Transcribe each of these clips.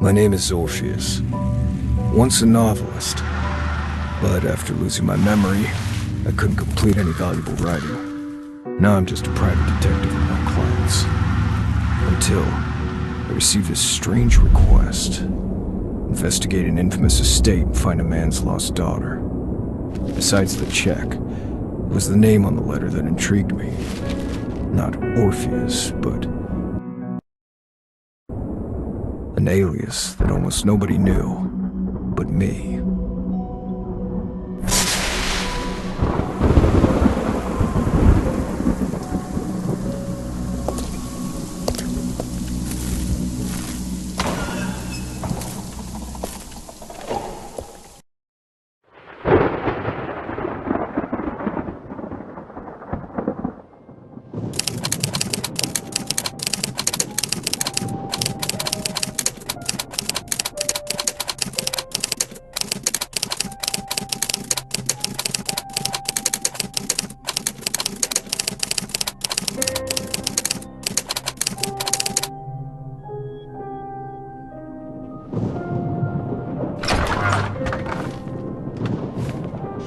My name is Orpheus, once a novelist, but after losing my memory, I couldn't complete any valuable writing. Now I'm just a private detective with no clients. Until I received this strange request. Investigate an infamous estate and find a man's lost daughter. Besides the check, it was the name on the letter that intrigued me. Not Orpheus, but an alias that almost nobody knew but me.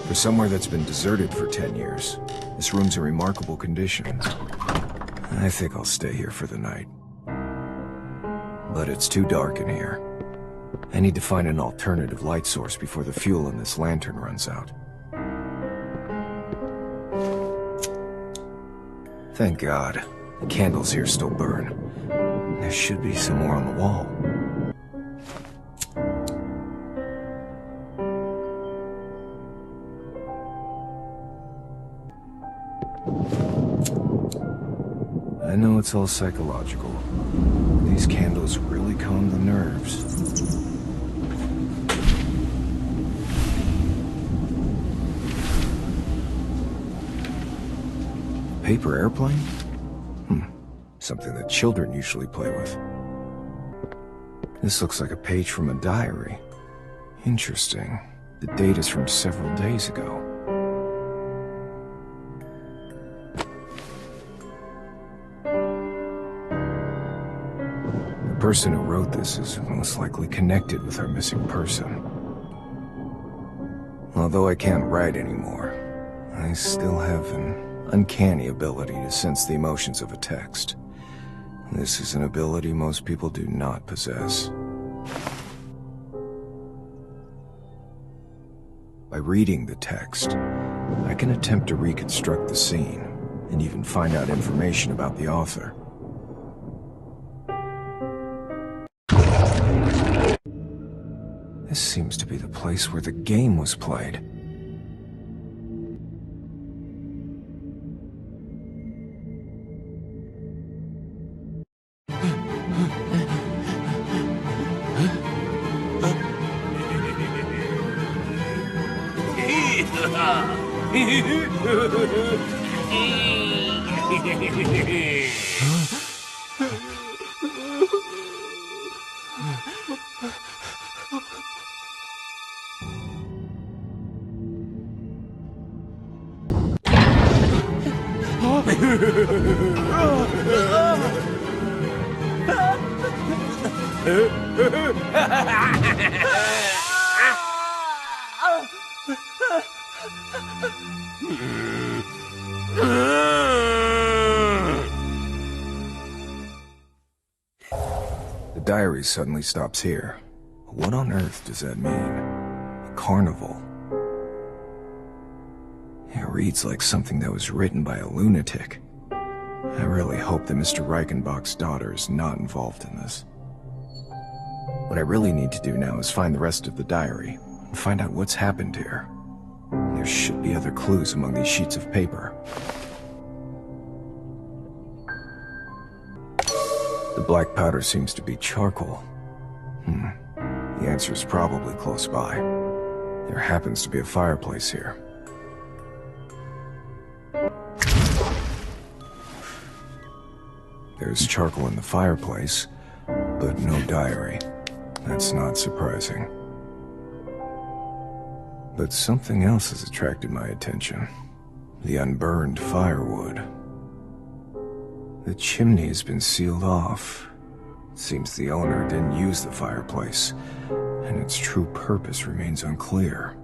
For somewhere that's been deserted for 10 years, this room's in remarkable condition. I think I'll stay here for the night. But it's too dark in here. I need to find an alternative light source before the fuel in this lantern runs out. Thank God, the candles here still burn. There should be some more on the wall. I know it's all psychological. These candles really calm the nerves. Paper airplane? Something that children usually play with. This looks like a page from a diary. Interesting. The date is from several days ago. The person who wrote this is most likely connected with our missing person. Although I can't write anymore, I still have an uncanny ability to sense the emotions of a text. This is an ability most people do not possess. By reading the text, I can attempt to reconstruct the scene and even find out information about the author. This seems to be the place where the game was played. The diary suddenly stops here. What on earth does that mean? A carnival? It reads like something that was written by a lunatic. I really hope that Mr. Reichenbach's daughter is not involved in this. What I really need to do now is find the rest of the diary and find out what's happened here. There should be other clues among these sheets of paper. The black powder seems to be charcoal. The answer is probably close by. There happens to be a fireplace here. There's charcoal in the fireplace, but no diary. That's not surprising. But something else has attracted my attention. The unburned firewood. The chimney has been sealed off. Seems the owner didn't use the fireplace, and its true purpose remains unclear.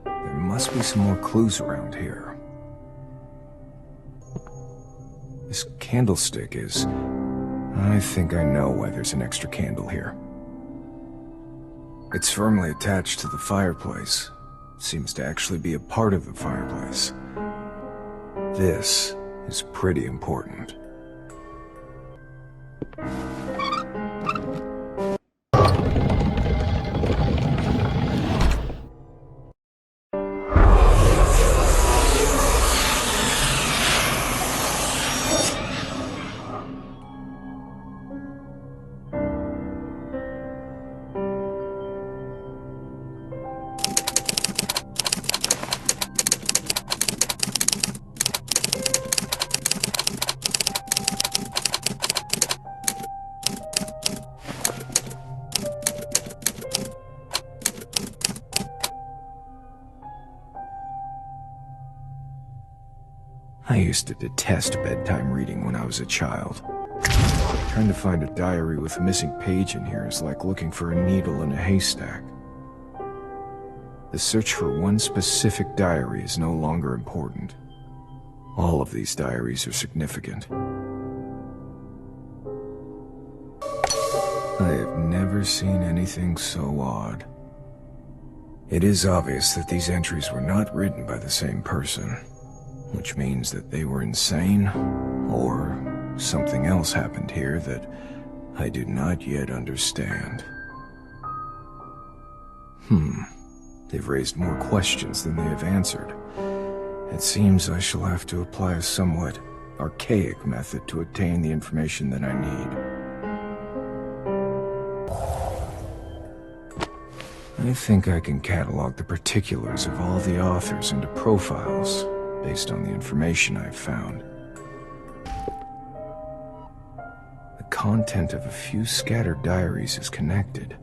There must be some more clues around here. This candlestick is... I think I know why there's an extra candle here. It's firmly attached to the fireplace. Seems to actually be a part of the fireplace. This is pretty important. I used to detest bedtime reading when I was a child. Trying to find a diary with a missing page in here is like looking for a needle in a haystack. The search for one specific diary is no longer important. All of these diaries are significant. I have never seen anything so odd. It is obvious that these entries were not written by the same person. Which means that they were insane, or something else happened here that I do not yet understand. They've raised more questions than they have answered. It seems I shall have to apply a somewhat archaic method to obtain the information that I need. I think I can catalog the particulars of all the authors into profiles, based on the information I've found. The content of a few scattered diaries is connected.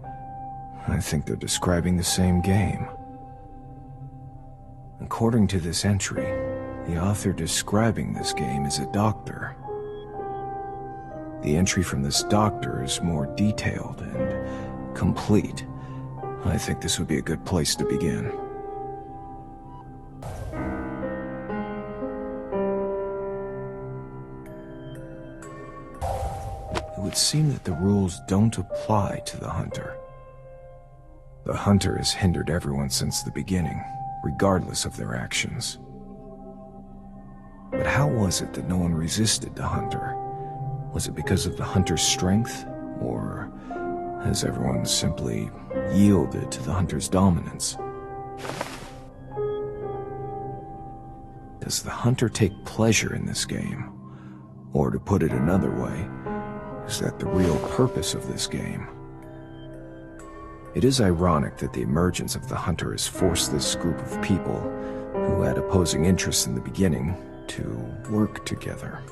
I think they're describing the same game. According to this entry, the author describing this game is a doctor. The entry from this doctor is more detailed and complete. I think this would be a good place to begin. It would seem that the rules don't apply to the hunter. The hunter has hindered everyone since the beginning, regardless of their actions. But how was it that no one resisted the hunter? Was it because of the hunter's strength, or has everyone simply yielded to the hunter's dominance? Does the hunter take pleasure in this game? Or to put it another way, is that the real purpose of this game? It is ironic that the emergence of the hunter has forced this group of people, who had opposing interests in the beginning, to work together.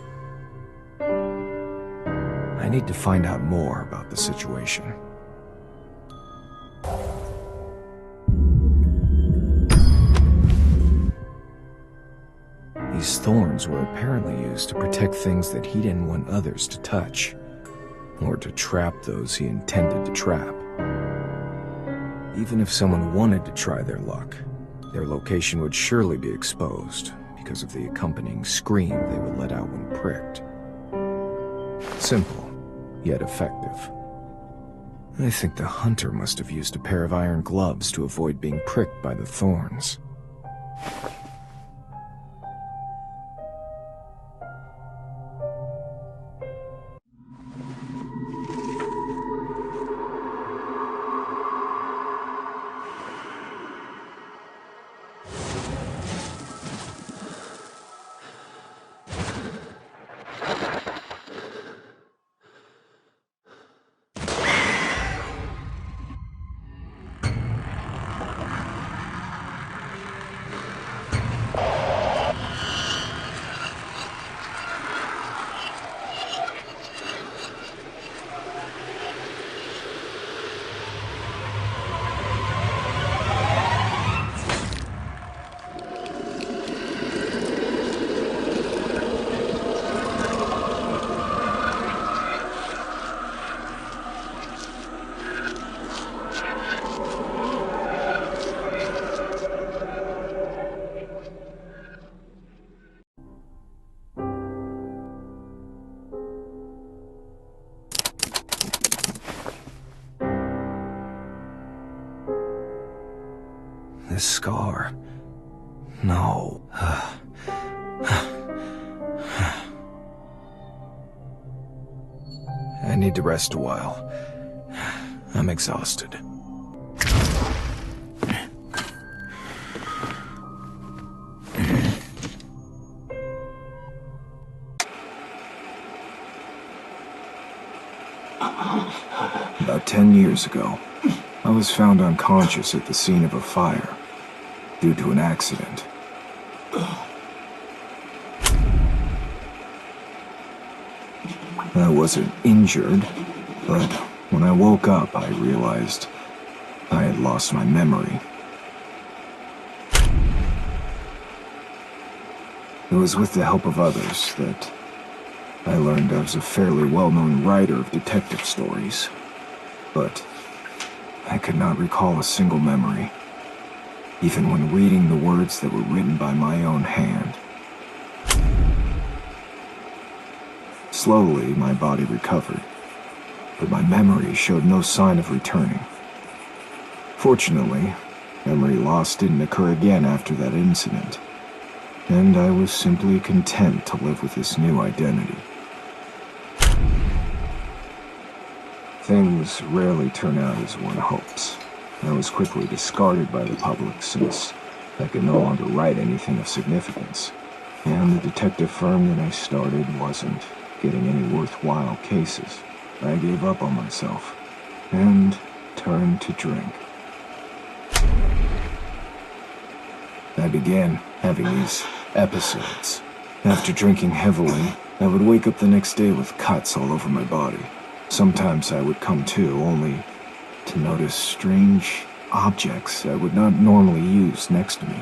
I need to find out more about the situation. These thorns were apparently used to protect things that he didn't want others to touch, or to trap those he intended to trap. Even if someone wanted to try their luck, their location would surely be exposed because of the accompanying scream they would let out when pricked. Simple, yet effective. I think the hunter must have used a pair of iron gloves to avoid being pricked by the thorns. this scar. No. I need to rest a while. I'm exhausted. About 10 years ago, I was found unconscious at the scene of a fire due to an accident. I wasn't injured, but when I woke up, I realized I had lost my memory. It was with the help of others that I learned I was a fairly well-known writer of detective stories, but I could not recall a single memory, even when reading the words that were written by my own hand. Slowly, my body recovered, but my memory showed no sign of returning. Fortunately, memory loss didn't occur again after that incident, and I was simply content to live with this new identity. Things rarely turn out as one hopes. I was quickly discarded by the public since I could no longer write anything of significance, and the detective firm that I started wasn't getting any worthwhile cases. I gave up on myself and turned to drink. I began having these episodes. After drinking heavily, I would wake up the next day with cuts all over my body. Sometimes I would come to only to notice strange objects I would not normally use next to me.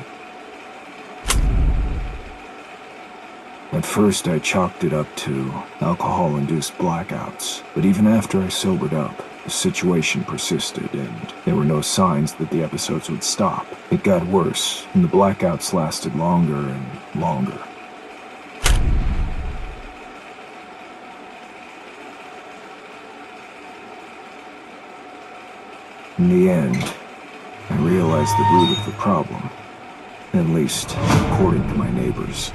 At first I chalked it up to alcohol-induced blackouts, but even after I sobered up, the situation persisted and there were no signs that the episodes would stop. It got worse, and the blackouts lasted longer and longer. In the end, I realized the root of the problem, at least according to my neighbors.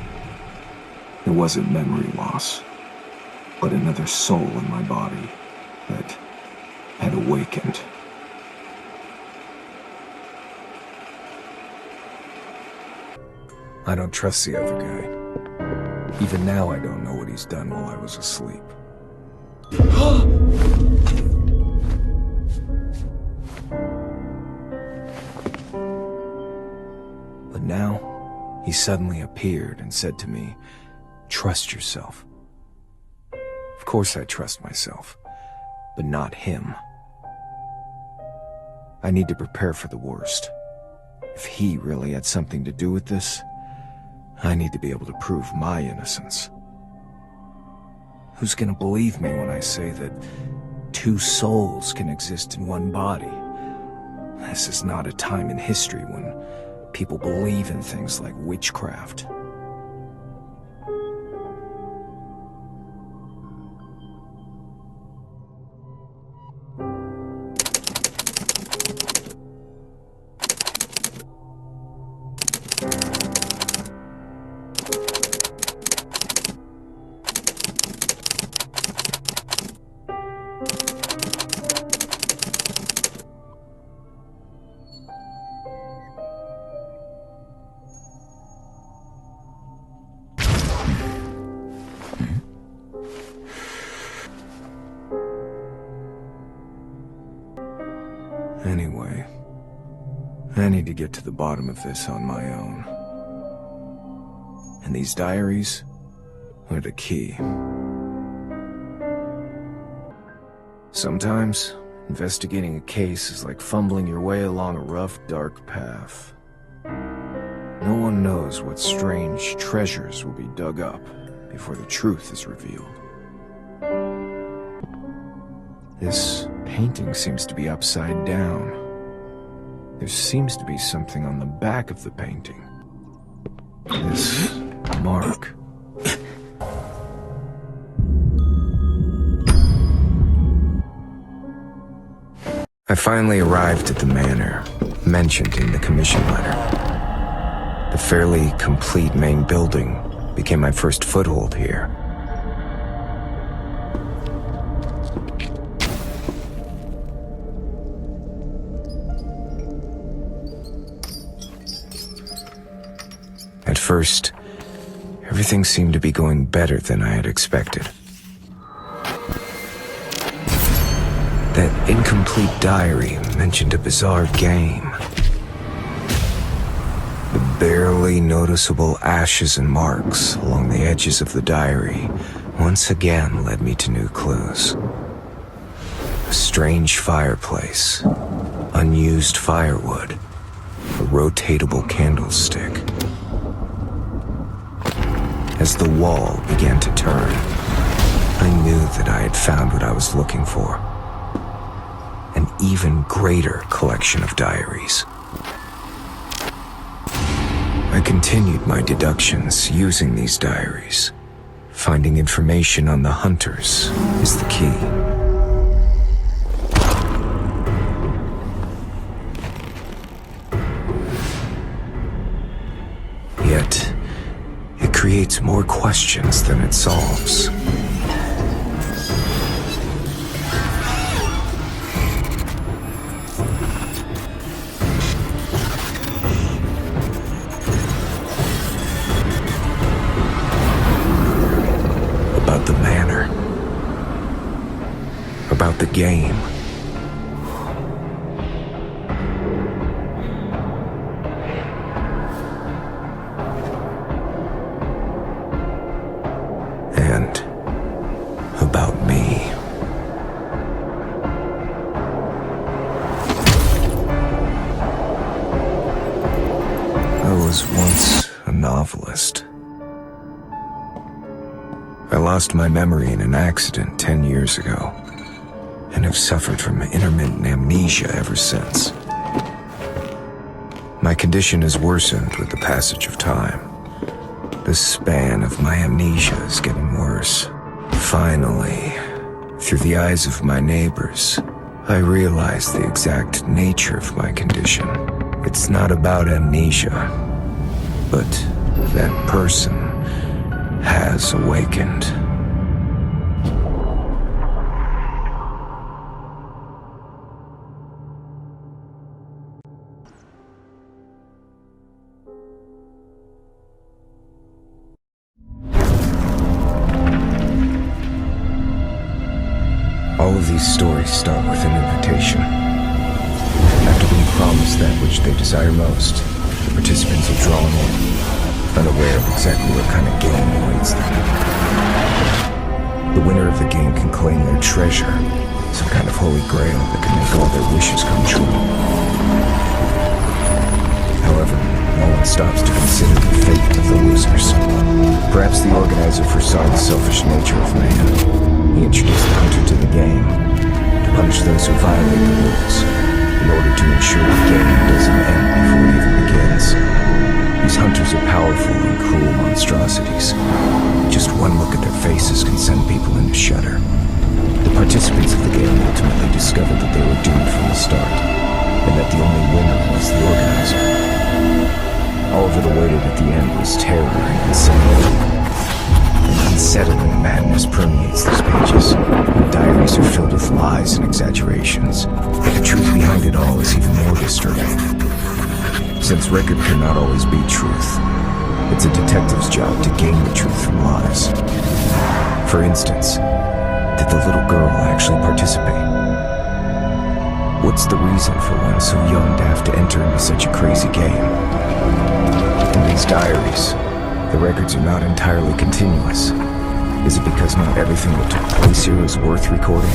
It wasn't memory loss, but another soul in my body that had awakened. I don't trust the other guy. Even now I don't know what he's done while I was asleep. But now, he suddenly appeared and said to me, "Trust yourself." Of course I trust myself, but not him. I need to prepare for the worst. If he really had something to do with this, I need to be able to prove my innocence. Who's gonna believe me when I say that two souls can exist in one body? This is not a time in history when people believe in things like witchcraft. Anyway, I need to get to the bottom of this on my own. And these diaries are the key. Sometimes, investigating a case is like fumbling your way along a rough, dark path. No one knows what strange treasures will be dug up before the truth is revealed. This painting seems to be upside down. There seems to be something on the back of the painting. This mark. I finally arrived at the manor. mentioned in the commission letter. The fairly complete main building became my first foothold here. At first, everything seemed to be going better than I had expected. That incomplete diary mentioned a bizarre game. The barely noticeable ashes and marks along the edges of the diary once again led me to new clues. A strange fireplace, unused firewood, a rotatable candlestick. As the wall began to turn, I knew that I had found what I was looking for. An even greater collection of diaries. I continued my deductions using these diaries. Finding information on the hunters is the key. Yet, it creates more questions than it solves. About the manor. About the game. And about me. I was once a novelist. I lost my memory in an accident 10 years ago, and have suffered from intermittent amnesia ever since. My condition has worsened with the passage of time. The span of my amnesia is getting worse. Finally, through the eyes of my neighbors, I realize the exact nature of my condition. It's not about amnesia, but that person has awakened. All of these stories start with an invitation. After being promised that which they desire most, the participants are drawn in, unaware of exactly what kind of game awaits them. The winner of the game can claim their treasure, some kind of holy grail that can make all their wishes come true. However, no one stops to consider the fate of the losers. Perhaps the organizer foresaw the selfish nature of man. He introduced the hunter to the game, to punish those who violate the rules, in order to ensure the game doesn't end before it even begins. These hunters are powerful and cruel monstrosities. Just one look at their faces can send people into shudder. The participants of the game ultimately discovered that they were doomed from the start, and that the only winner was the organizer. All that awaited at the end was terror and insanity. An unsettling madness permeates these pages. The diaries are filled with lies and exaggerations, but the truth behind it all is even more disturbing. Since record cannot always be truth, it's a detective's job to gain the truth from lies. For instance, did the little girl actually participate? What's the reason for one so young to have to enter into such a crazy game? In these diaries, the records are not entirely continuous. Is it because not everything that took place here is worth recording?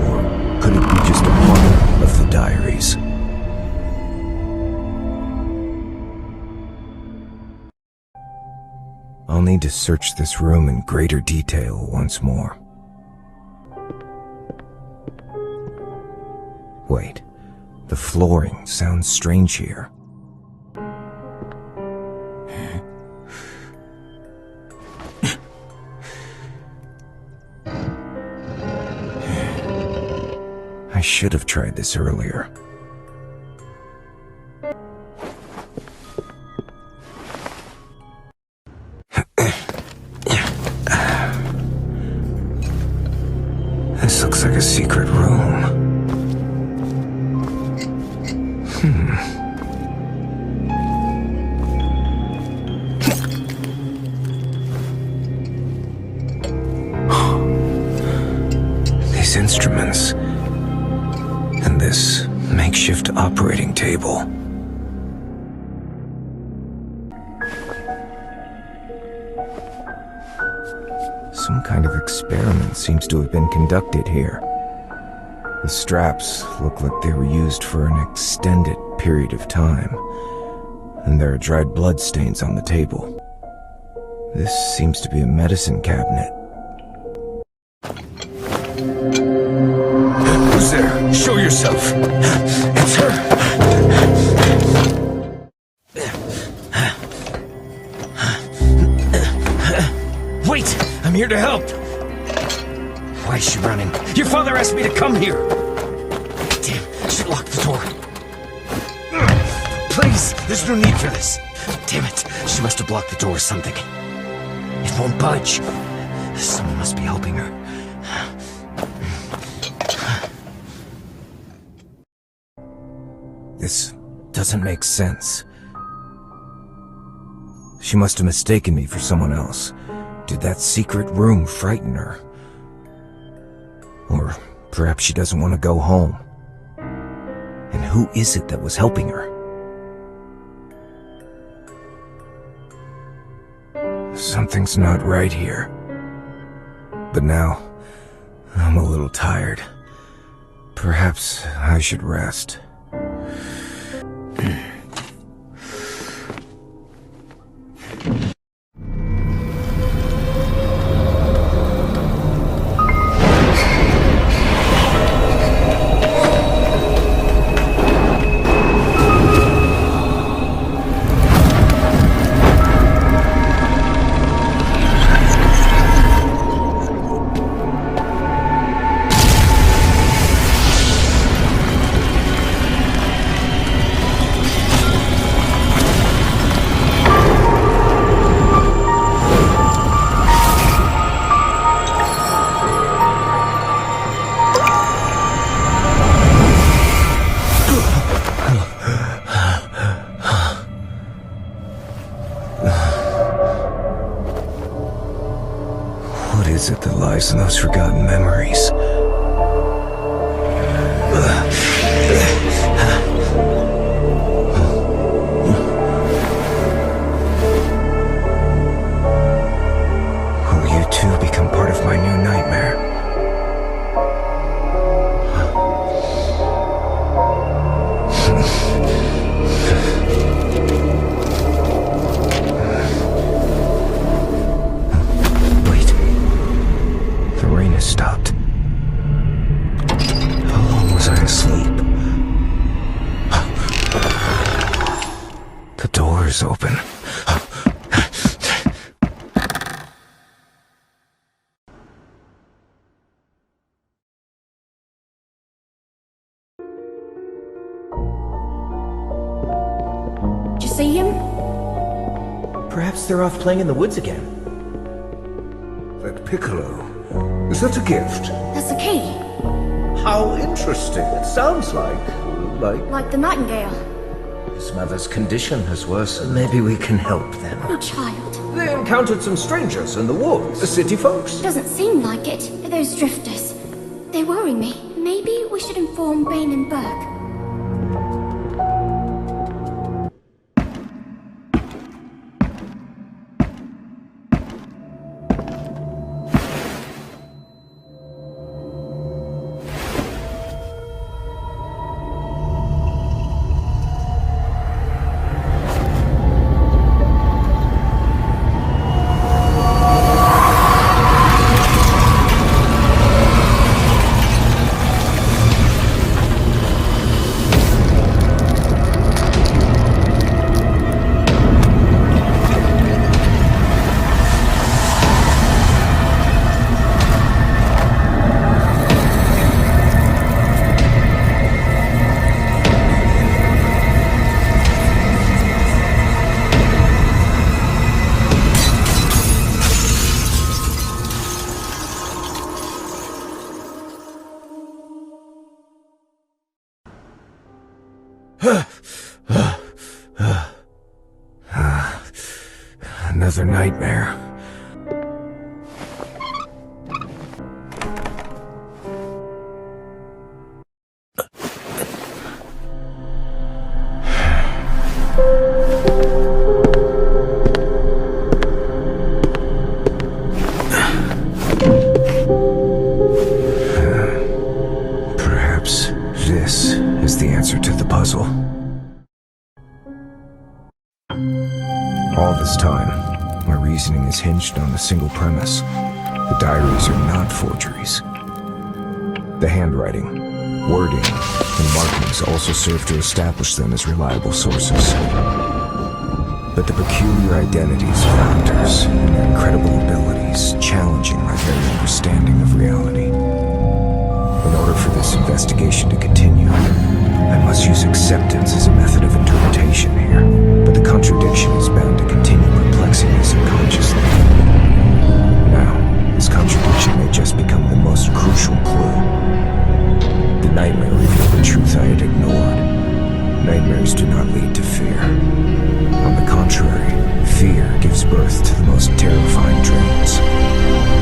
Or could it be just a part of the diaries? I'll need to search this room in greater detail once more. Wait, the flooring sounds strange here. I should have tried this earlier. This looks like a secret room. These instruments and this makeshift operating table. Some kind of experiment seems to have been conducted here. The straps look like they were used for an extended period of time, and there are dried blood stains on the table. This seems to be a medicine cabinet. Who's there? Show yourself! It's her! Wait! I'm here to help! Why is she running? Your father asked me to come here! Damn, she locked the door. Please, there's no need for this. Damn it, she must have blocked the door or something. It won't budge. Someone must be helping her. This doesn't make sense. She must have mistaken me for someone else. Did that secret room frighten her? Or perhaps she doesn't want to go home. And who is it that was helping her? Something's not right here. But now, I'm a little tired. Perhaps I should rest. What is it that lies in those forgotten memories? Will you too become part of my new nightmare? Stopped. How long was I asleep? The door is open. Did you see him? Perhaps they're off playing in the woods again. That piccolo. Is that a gift? That's the key. How interesting. It sounds like... Like the nightingale. His mother's condition has worsened. Maybe we can help them. Poor child. They encountered some strangers in the woods. The city folks. Doesn't seem like it. Those drifters. They worry me. Maybe we should inform Bain and Burke. Another nightmare. Perhaps this is the answer to the puzzle. All this time, my reasoning is hinged on a single premise. The diaries are not forgeries. The handwriting, wording, and markings also serve to establish them as reliable sources. But the peculiar identities of actors and their incredible abilities challenging my very understanding of reality. In order for this investigation to continue, I must use acceptance as a method of interpretation here, but the contradiction is bound to continue perplexing me subconsciously. Now, this contradiction may just become the most crucial clue. The nightmare revealed the truth I had ignored. Nightmares do not lead to fear. On the contrary, fear gives birth to the most terrifying dreams.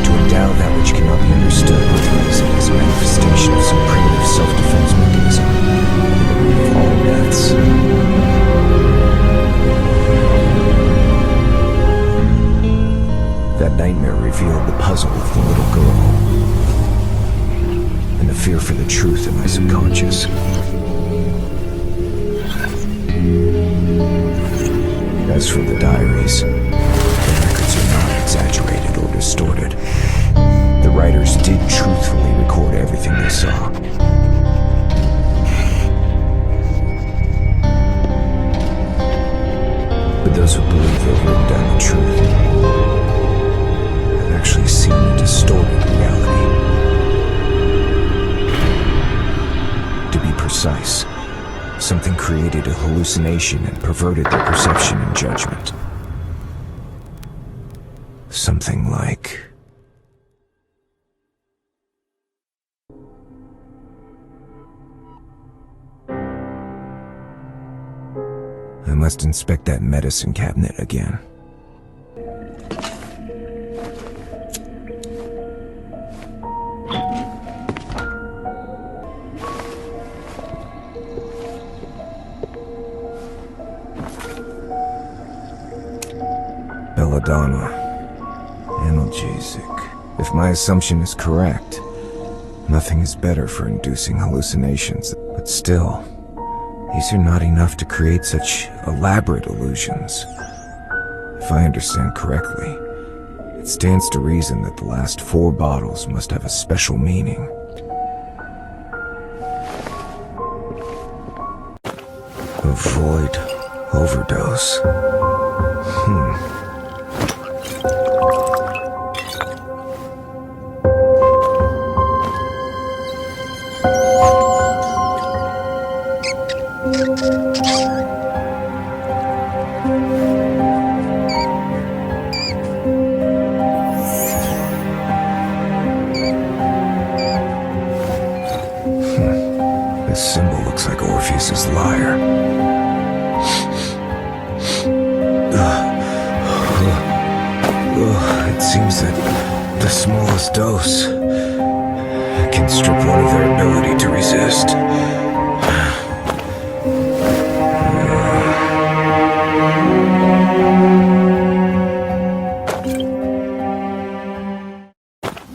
To endow that which cannot be understood with reason is a manifestation of some primitive self-defense mechanism, and the root of all myths. That nightmare revealed the puzzle of the little girl, and the fear for the truth in my subconscious. As for the diaries, the records are not exaggerated or distorted. The writers did truthfully record everything they saw. But those who believe they've written down the truth have actually seen a distorted reality. To be precise, something created a hallucination and perverted their perception and judgment. Something like... I must inspect that medicine cabinet again. Belladonna. Analgesic. If my assumption is correct, nothing is better for inducing hallucinations, but still, these are not enough to create such elaborate illusions. If I understand correctly, it stands to reason that the last 4 bottles must have a special meaning. Avoid overdose. This symbol looks like Orpheus's lyre. It seems that the smallest dose can strip one of their ability to resist.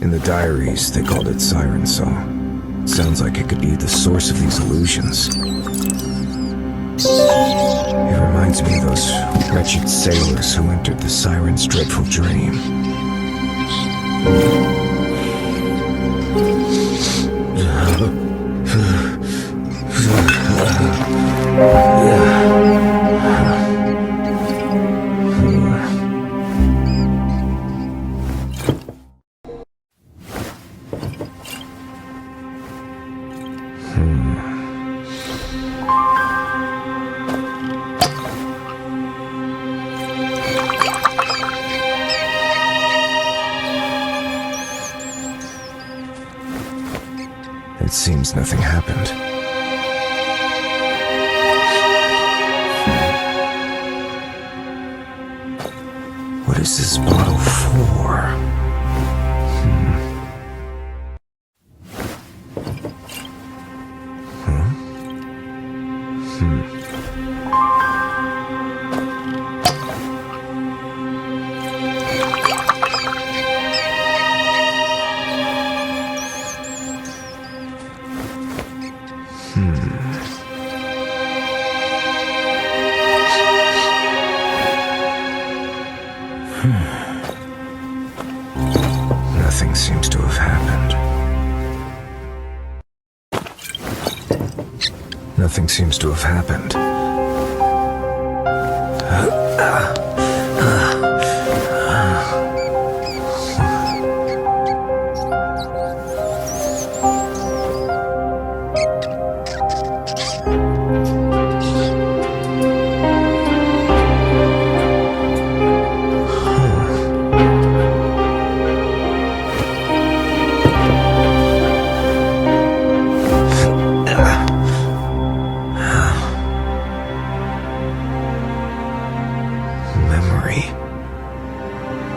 In the diaries, they called it Siren Song. Sounds like it could be the source of these illusions. It reminds me of those wretched sailors who entered the siren's dreadful dream. It seems nothing happened. is this bottle for? Nothing seems to have happened. Nothing seems to have happened. Memory.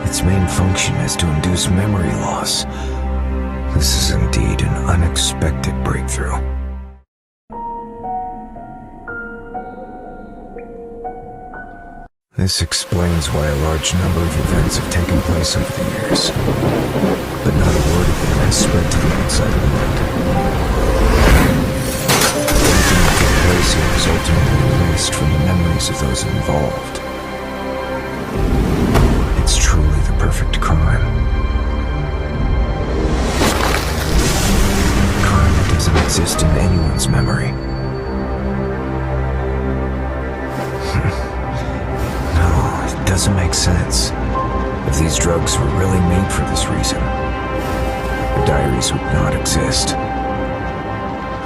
Its main function is to induce memory loss. This is indeed an unexpected breakthrough. This explains why a large number of events have taken place over the years, but not a word of them has spread to the outside world. Everything that took place here was ultimately erased from the memories of those involved. It's truly the perfect crime. A crime that doesn't exist in anyone's memory. No, it doesn't make sense. If these drugs were really made for this reason, the diaries would not exist.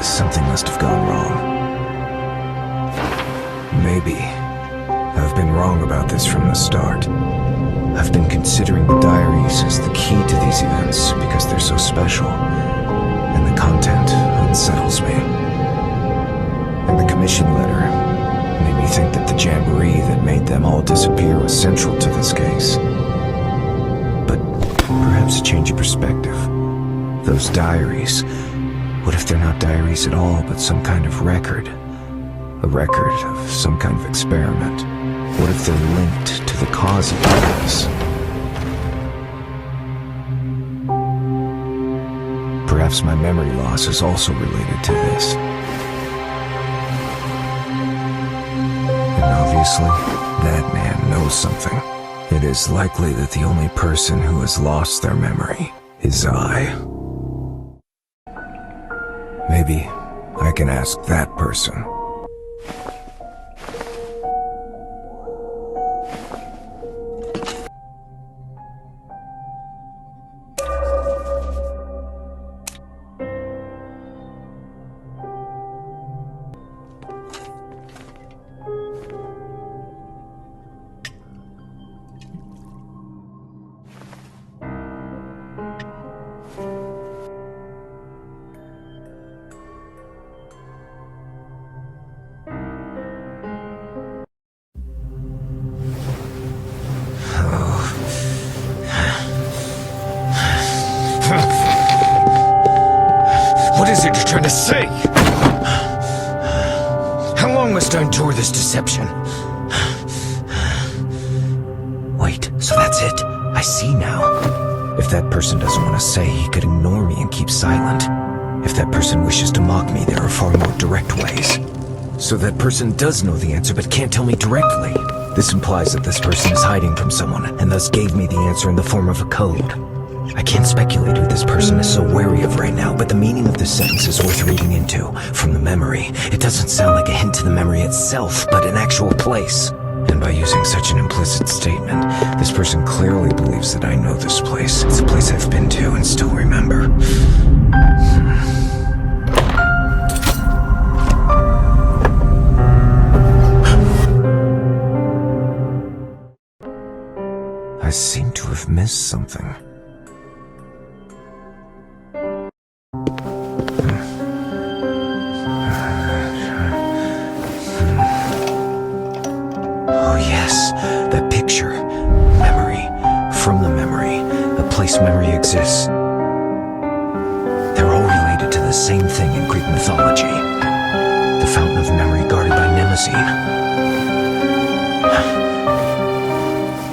Something must have gone wrong. Maybe I've been wrong about this from the start. I've been considering the diaries as the key to these events because they're so special, and the content unsettles me. And the commission letter made me think that the jamboree that made them all disappear was central to this case. But perhaps a change of perspective. Those diaries, what if they're not diaries at all, but some kind of record? A record of some kind of experiment. What if they're linked to the cause of this? Perhaps my memory loss is also related to this. And obviously, that man knows something. It is likely that the only person who has lost their memory is I. Maybe I can ask that person. What is it you're trying to say? How long must I endure this deception? Wait, so that's it? I see now. If that person doesn't want to say, he could ignore me and keep silent. If that person wishes to mock me, there are far more direct ways. So that person does know the answer but can't tell me directly. This implies that this person is hiding from someone, and thus gave me the answer in the form of a code. I can't speculate who this person is so wary of right now, but the meaning of this sentence is worth reading into. From the memory, it doesn't sound like a hint to the memory itself, but an actual place. And by using such an implicit statement, this person clearly believes that I know this place. It's a place I've been to and still remember. I seem to have missed something. Oh yes, that picture. Memory. place memory exists. They're all related to the same thing in Greek mythology. The fountain of memory guarded by Mnemosyne.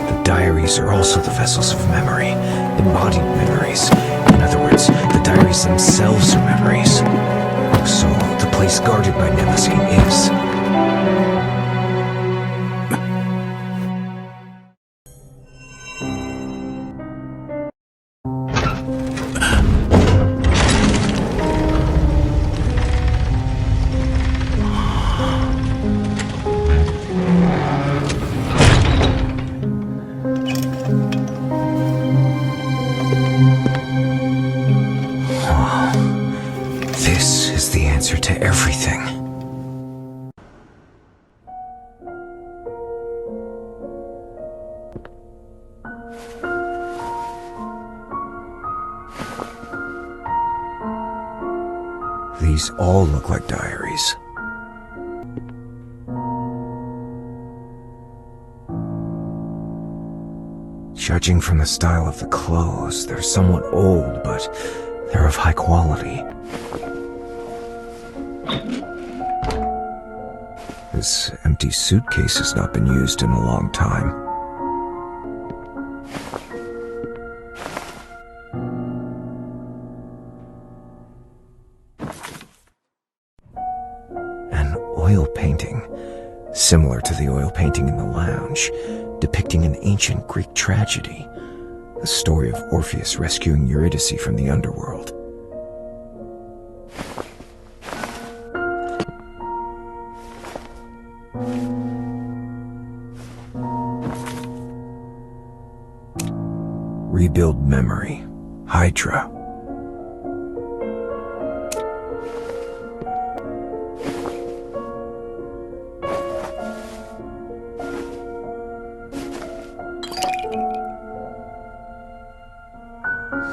The diaries are also the vessels of memory, embodied memories. In other words, the diaries themselves are memories. So, the place guarded by Mnemosyne is... This is the answer to everything. These all look like diaries. Judging from the style of the clothes, they're somewhat old, but they're of high quality. This empty suitcase has not been used in a long time. An oil painting, similar to the oil painting in the lounge, depicting an ancient Greek tragedy, the story of Orpheus rescuing Eurydice from the underworld. Rebuild memory. Hydra.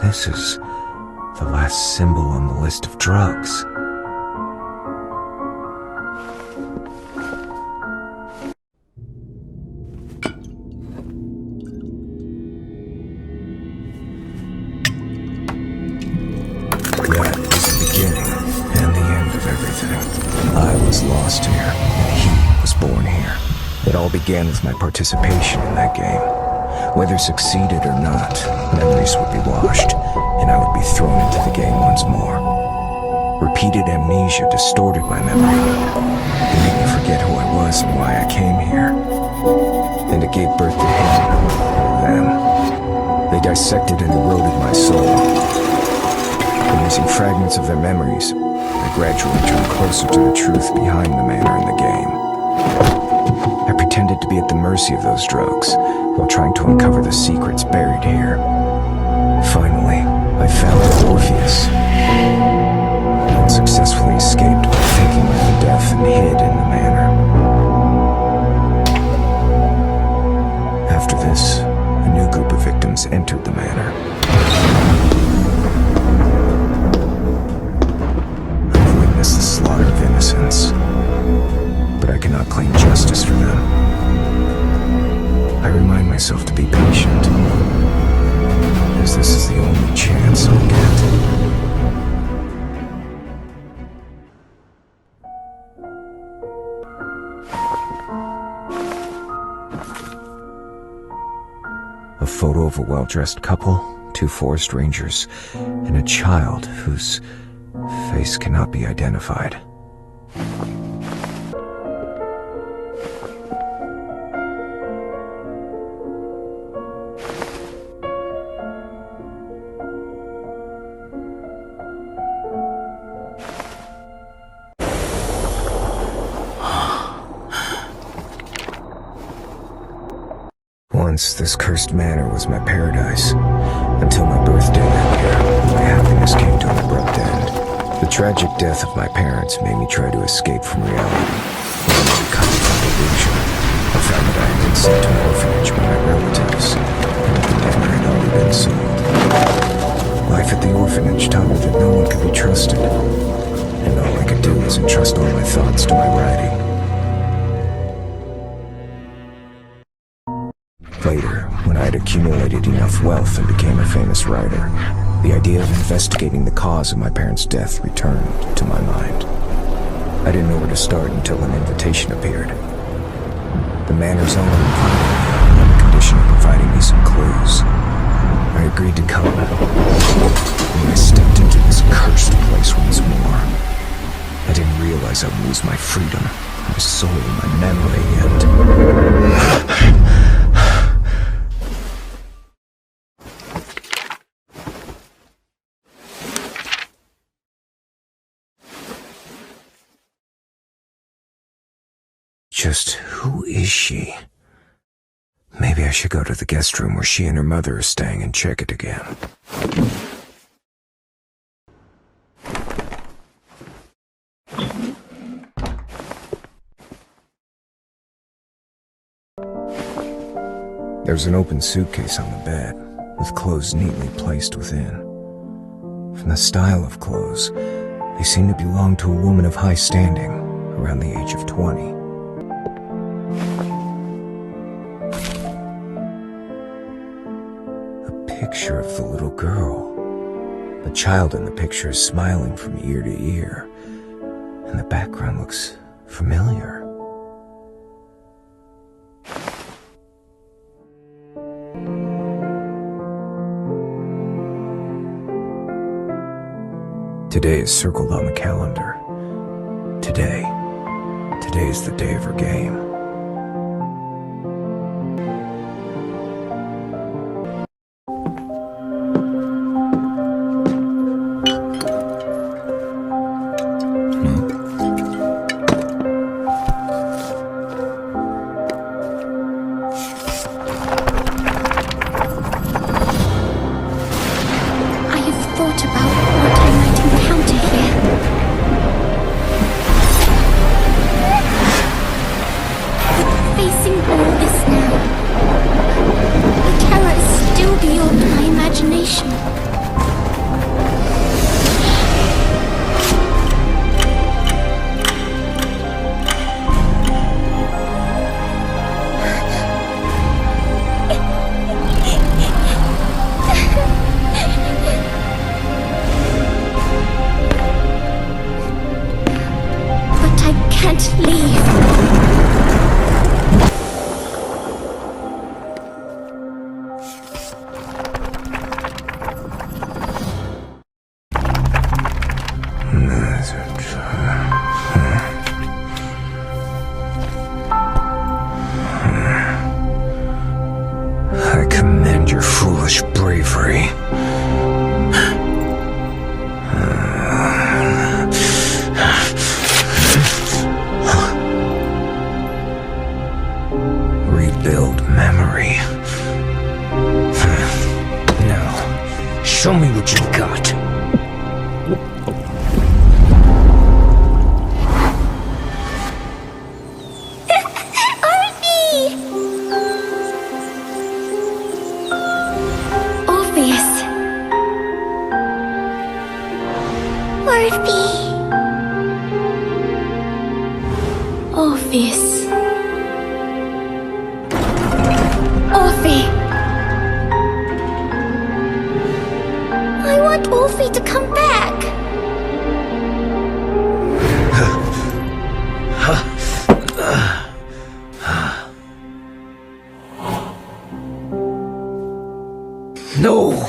This is the last symbol on the list of drugs. That is the beginning and the end of everything. I was lost here, and he was born here. It all began with my participation in that game. Whether succeeded or not, memories would be washed, and I would be thrown into the game once more. Repeated amnesia distorted my memory. It made me forget who I was and why I came here. And it gave birth to him, or them. They dissected and eroded my soul. And using fragments of their memories, I gradually turned closer to the truth behind the manner in the game. I pretended to be at the mercy of those drugs, while trying to uncover the secrets buried here. Finally, I found Orpheus, and successfully escaped by faking my own death and hid in the manor. After this, a new group of victims entered the manor. I've witnessed the slaughter of innocents, but I cannot claim justice for them. I remind myself to be patient, as this is the only chance I'll get. A photo of a well-dressed couple, two forest rangers, and a child whose face cannot be identified. Once, this cursed manor was my paradise, until my birthday that year, my happiness came to an abrupt end. The tragic death of my parents made me try to escape from reality. It was a kind of illusion. I found that I had been sent to an orphanage by my relatives, and that the manor had already been sold. Life at the orphanage taught me that no one could be trusted, and all I could do was entrust all my thoughts to my writing. Later, when I had accumulated enough wealth and became a famous writer, the idea of investigating the cause of my parents' death returned to my mind. I didn't know where to start until an invitation appeared. The manor's owner invited me on the condition of providing me some clues. I agreed to come, and I stepped into this cursed place once more. I didn't realize I would lose my freedom, my soul, my memory, and... Just who is she? Maybe I should go to the guest room where she and her mother are staying and check it again. There's an open suitcase on the bed, with clothes neatly placed within. From the style of clothes, they seem to belong to a woman of high standing, around the age of 20. Picture of the little girl. The child in the picture is smiling from ear to ear, and the background looks familiar. Today is circled on the calendar. Today is the day of her game. I commend your foolish bravery. Rebuild memory. Now, show me what you've got. Orpheus. Orphe. I want Orphe to come back. No!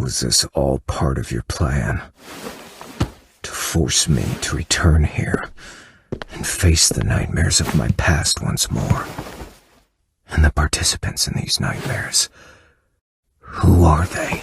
Was this all part of your plan? To force me to return here and face the nightmares of my past once more? And the participants in these nightmares, who are they?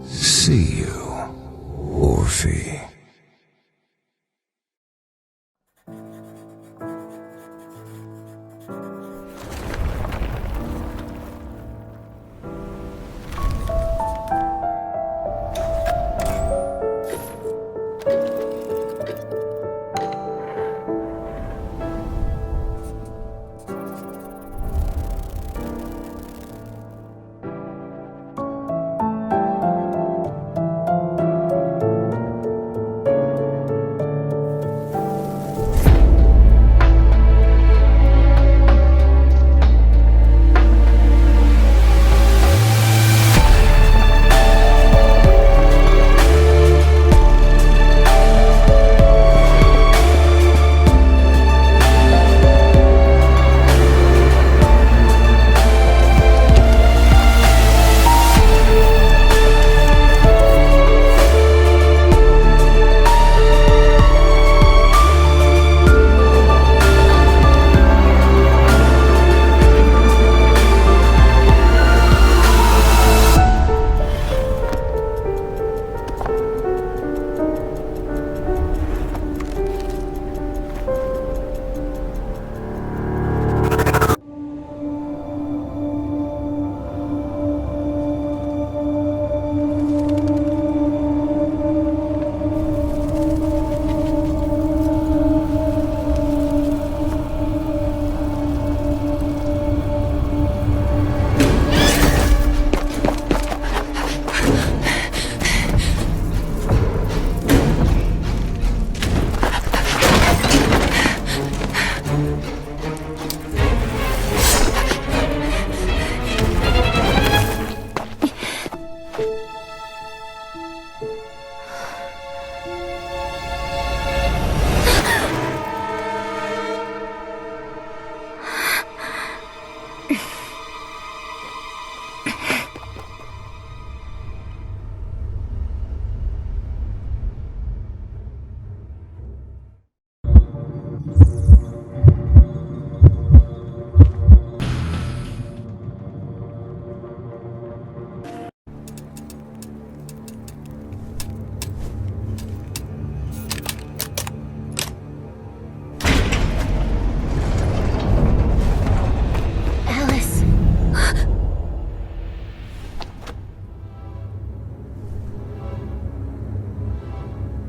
See you, Orphe.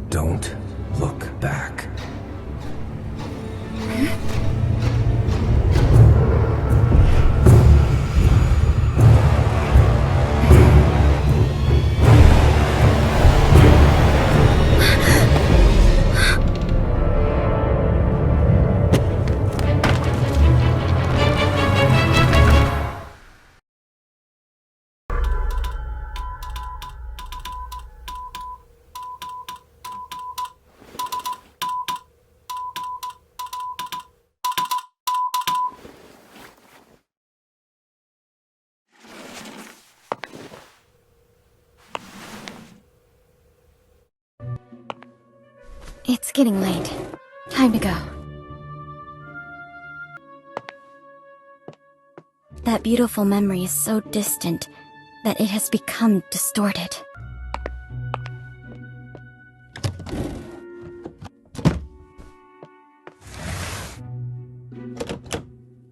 Don't look back. It's getting late. Time to go. That beautiful memory is so distant that it has become distorted.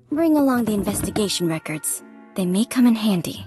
Bring along the investigation records. They may come in handy.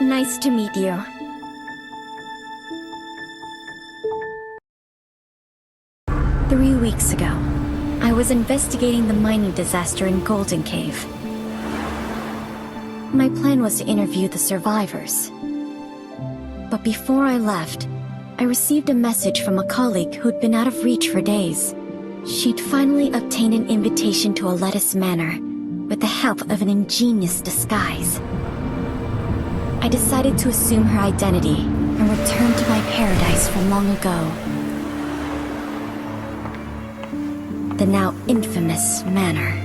Nice to meet you. Three weeks ago, I was investigating the mining disaster in Golden Cave. My plan was to interview the survivors. But before I left, I received a message from a colleague who'd been out of reach for days. She'd finally obtained an invitation to a lettuce manor with the help of an ingenious disguise. I decided to assume her identity and return to my paradise from long ago. The now infamous manor.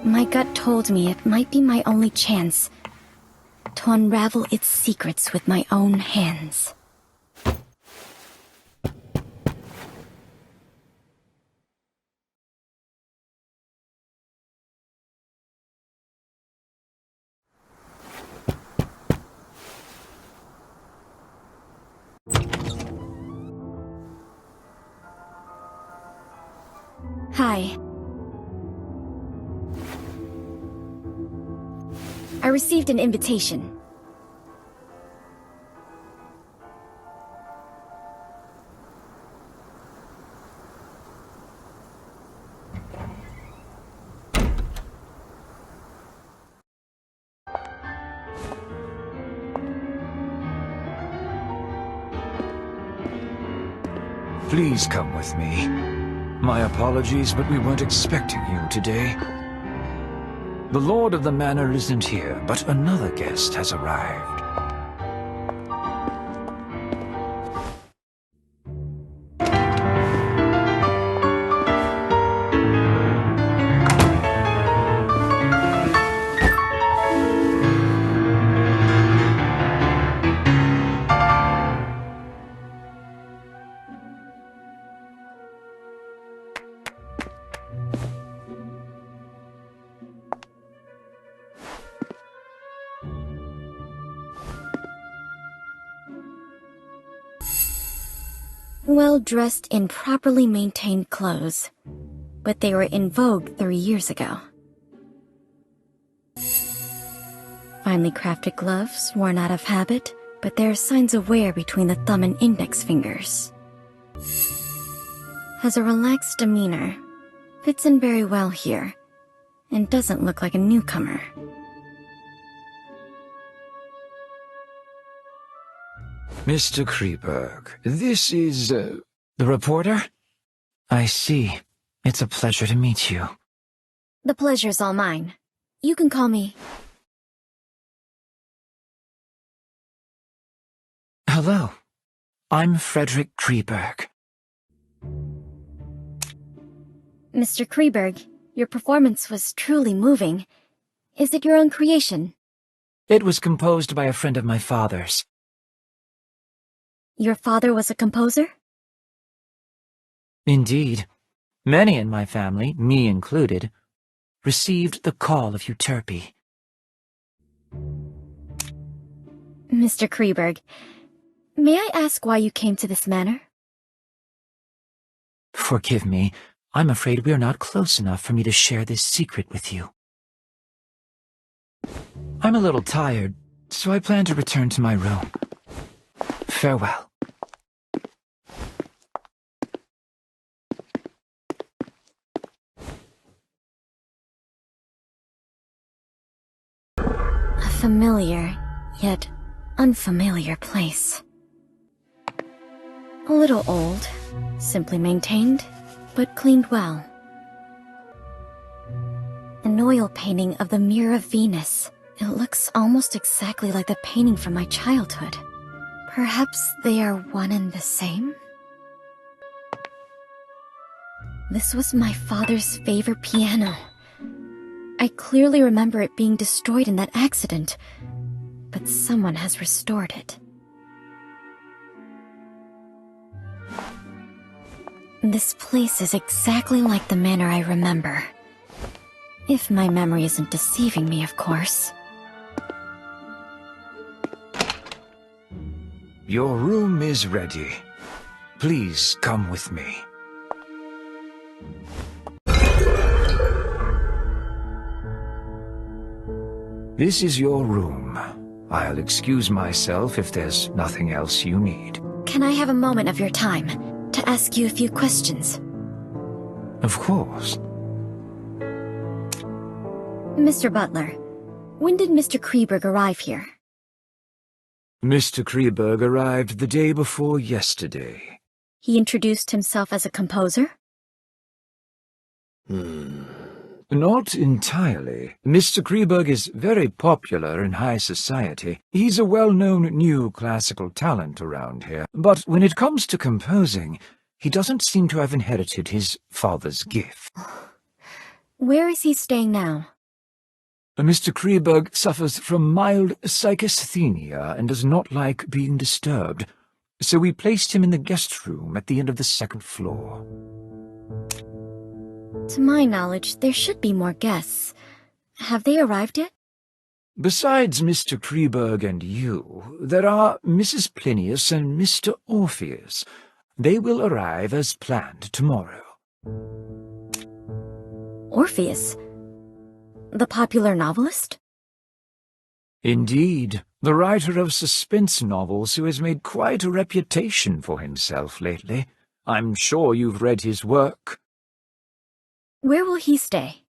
My gut told me it might be my only chance to unravel its secrets with my own hands. Hi. I received an invitation. Please come with me. My apologies, but we weren't expecting you today. The Lord of the Manor isn't here, but another guest has arrived. well dressed in properly maintained clothes, but they were in vogue 3 years ago. Finely crafted gloves, worn out of habit, but there are signs of wear between the thumb and index fingers. Has a relaxed demeanor, fits in very well here, and doesn't look like a newcomer. Mr. Kreberg, this is, the reporter? I see. It's a pleasure to meet you. The pleasure's all mine. You can call me... Hello. I'm Frederick Kreberg. Mr. Kreberg, your performance was truly moving. Is it your own creation? It was composed by a friend of my father's. Your father was a composer? Indeed. Many in my family, me included, received the call of Euterpe. Mr. Kreberg, may I ask why you came to this manor? Forgive me. I'm afraid we're not close enough for me to share this secret with you. I'm a little tired, so I plan to return to my room. Farewell. A familiar, yet unfamiliar place. A little old, simply maintained, but cleaned well. An oil painting of the Mirror of Venus. It looks almost exactly like the painting from my childhood. Perhaps they are one and the same? This was my father's favorite piano. I clearly remember it being destroyed in that accident, but someone has restored it. This place is exactly like the manor I remember. If my memory isn't deceiving me, of course. Your room is ready. Please come with me. This is your room. I'll excuse myself if there's nothing else you need. Can I have a moment of your time to ask you a few questions? Of course. Mr. Butler, when did Mr. Kreberg arrive here? Mr. Kreberg arrived the day before yesterday. He introduced himself as a composer? Not entirely. Mr. Kreberg is very popular in high society. He's a well-known new classical talent around here. But when it comes to composing, he doesn't seem to have inherited his father's gift. Where is he staying now? Mr. Kreberg suffers from mild psychasthenia and does not like being disturbed, so we placed him in the guest room at the end of the second floor. To my knowledge, there should be more guests. Have they arrived yet? Besides Mr. Kreberg and you, there are Mrs. Plinius and Mr. Orpheus. They will arrive as planned tomorrow. Orpheus? The popular novelist? Indeed, the writer of suspense novels who has made quite a reputation for himself lately. I'm sure you've read his work. Where will he stay?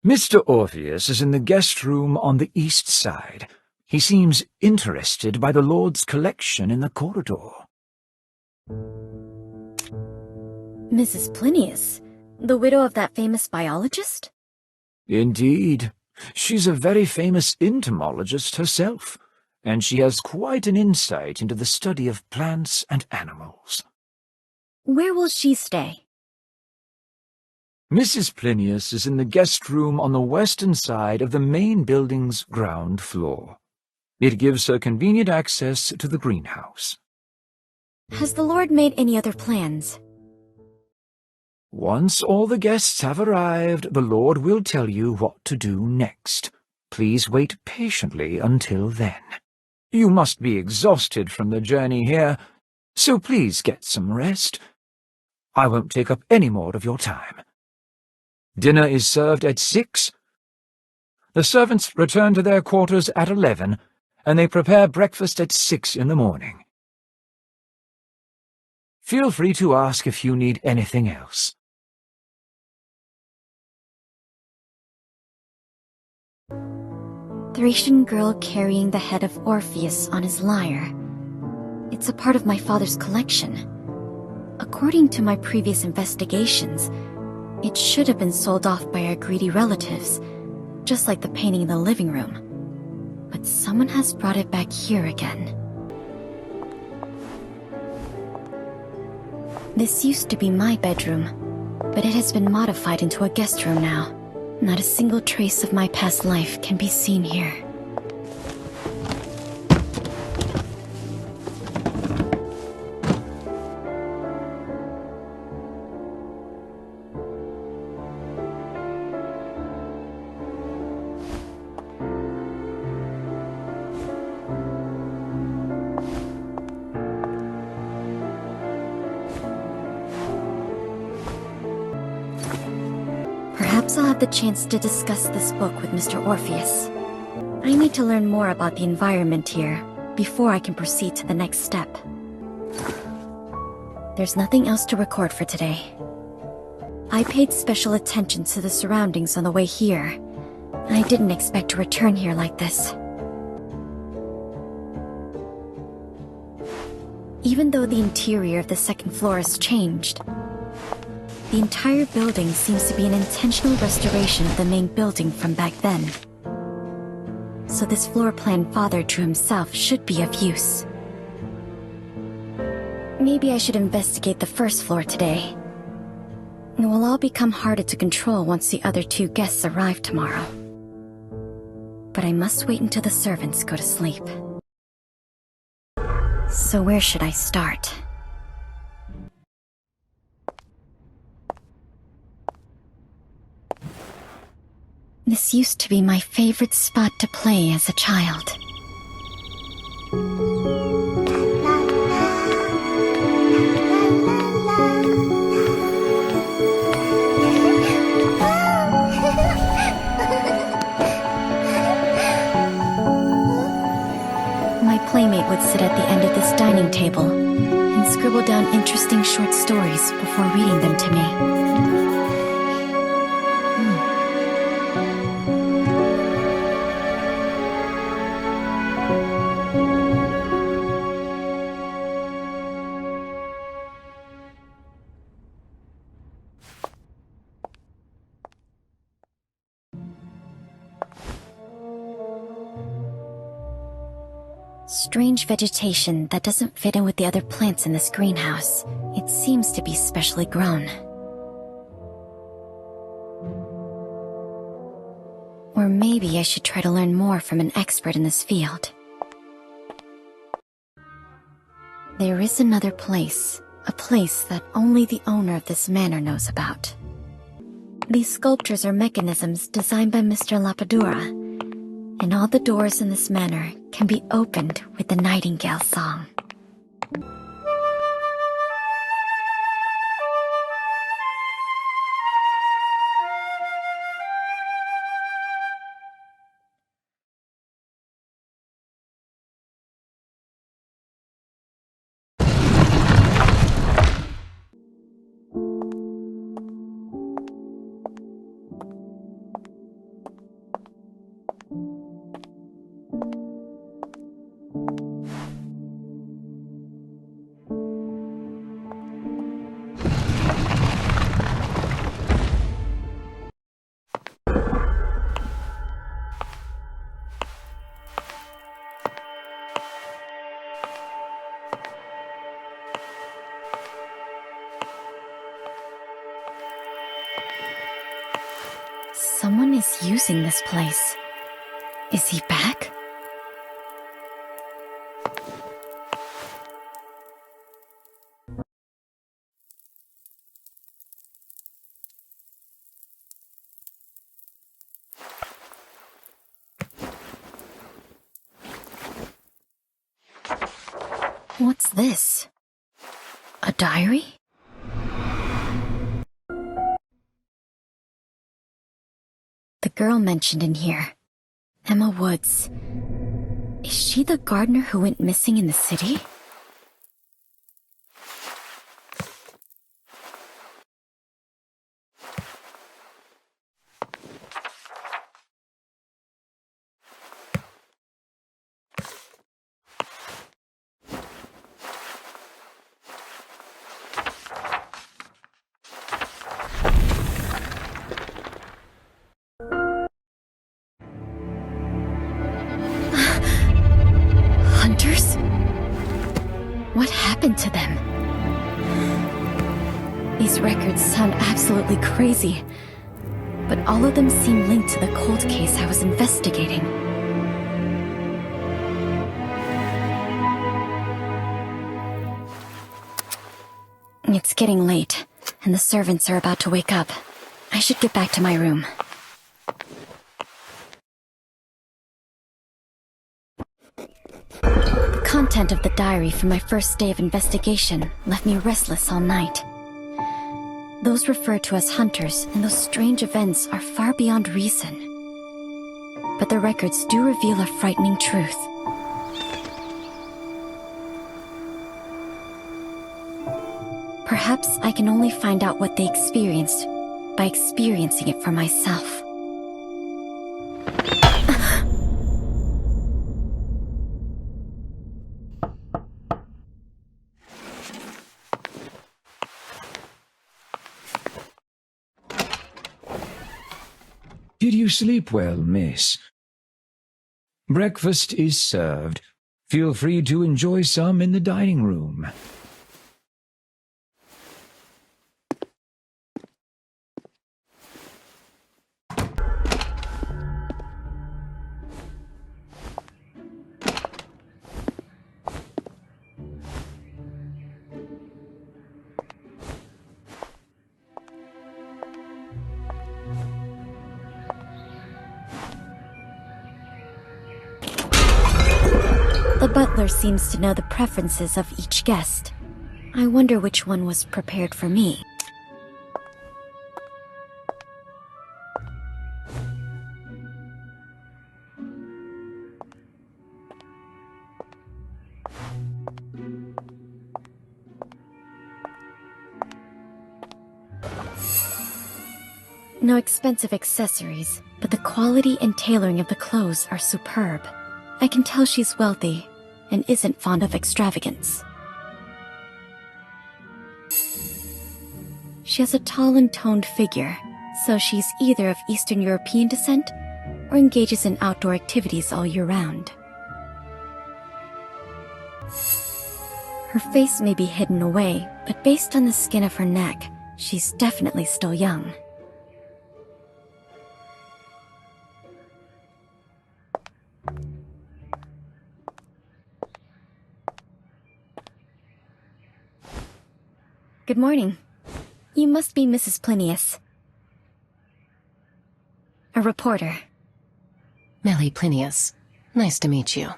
Mr. Orpheus is in the guest room on the east side. He seems interested by the Lord's collection in the corridor. Mrs. Plinius, the widow of that famous biologist? Indeed. She's a very famous entomologist herself, and she has quite an insight into the study of plants and animals. Where will she stay? Mrs. Plinius is in the guest room on the western side of the main building's ground floor. It gives her convenient access to the greenhouse. Has the Lord made any other plans? Once all the guests have arrived, the Lord will tell you what to do next. Please wait patiently until then. You must be exhausted from the journey here, so please get some rest. I won't take up any more of your time. Dinner is served at 6. The servants return to their quarters at 11, and they prepare breakfast at 6 in the morning. Feel free to ask if you need anything else. Thracian girl carrying the head of Orpheus on his lyre. It's a part of my father's collection. According to my previous investigations, it should have been sold off by our greedy relatives, just like the painting in the living room. But someone has brought it back here again. This used to be my bedroom, but it has been modified into a guest room now. Not a single trace of my past life can be seen here. Perhaps I'll have the chance to discuss this book with Mr. Orpheus. I need to learn more about the environment here before I can proceed to the next step. There's nothing else to record for today. I paid special attention to the surroundings on the way here, and I didn't expect to return here like this. Even though the interior of the second floor has changed, the entire building seems to be an intentional restoration of the main building from back then. So this floor plan Father drew himself should be of use. Maybe I should investigate the first floor today. It will all become harder to control once the other two guests arrive tomorrow. But I must wait until the servants go to sleep. So where should I start? This used to be my favorite spot to play as a child. My playmate would sit at the end of this dining table and scribble down interesting short stories before reading them to me. Strange vegetation that doesn't fit in with the other plants in this greenhouse. It seems to be specially grown. Or maybe I should try to learn more from an expert in this field. There is another place, a place that only the owner of this manor knows about. These sculptures are mechanisms designed by Mr. Lapadura, and all the doors in this manor can be opened with the nightingale song. Someone is using this place. Is he back? What's this? diary? The girl mentioned in here, Emma Woods. Is she the gardener who went missing in the city? Hunters? What happened to them? These records sound absolutely crazy, but all of them seem linked to the cold case I was investigating. It's getting late, and the servants are about to wake up. I should get back to my room. The content of the diary from my first day of investigation left me restless all night. Those referred to as hunters and those strange events are far beyond reason. But the records do reveal a frightening truth. Perhaps I can only find out what they experienced by experiencing it for myself. Did you sleep well, miss? Breakfast is served. Feel free to enjoy some in the dining room. The butler seems to know the preferences of each guest. I wonder which one was prepared for me. No expensive accessories, but the quality and tailoring of the clothes are superb. I can tell she's wealthy and isn't fond of extravagance. She has a tall and toned figure, so she's either of Eastern European descent or engages in outdoor activities all year round. Her face may be hidden away, but based on the skin of her neck, she's definitely still young. Good morning. You must be Mrs. Plinius. A reporter. Millie Plinius. Nice to meet you.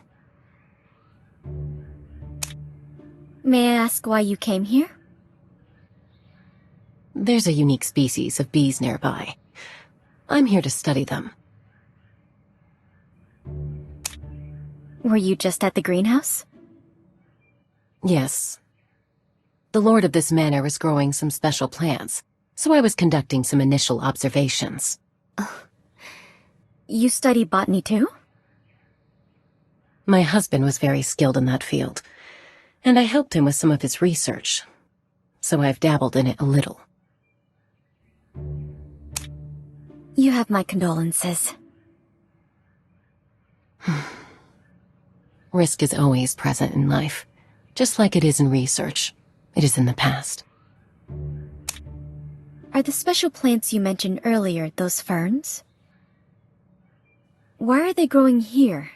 May I ask why you came here? There's a unique species of bees nearby. I'm here to study them. Were you just at the greenhouse? Yes. The lord of this manor is growing some special plants, so I was conducting some initial observations. You study botany too? My husband was very skilled in that field, and I helped him with some of his research, so I've dabbled in it a little. You have my condolences. Risk is always present in life, just like it is in research. It is in the past. Are the special plants you mentioned earlier those ferns? Why are they growing here?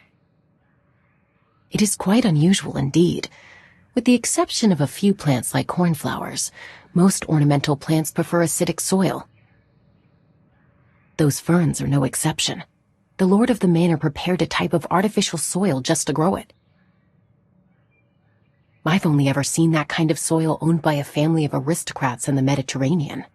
It is quite unusual indeed. With the exception of a few plants like cornflowers, most ornamental plants prefer acidic soil. Those ferns are no exception. The lord of the manor prepared a type of artificial soil just to grow it. I've only ever seen that kind of soil owned by a family of aristocrats in the Mediterranean.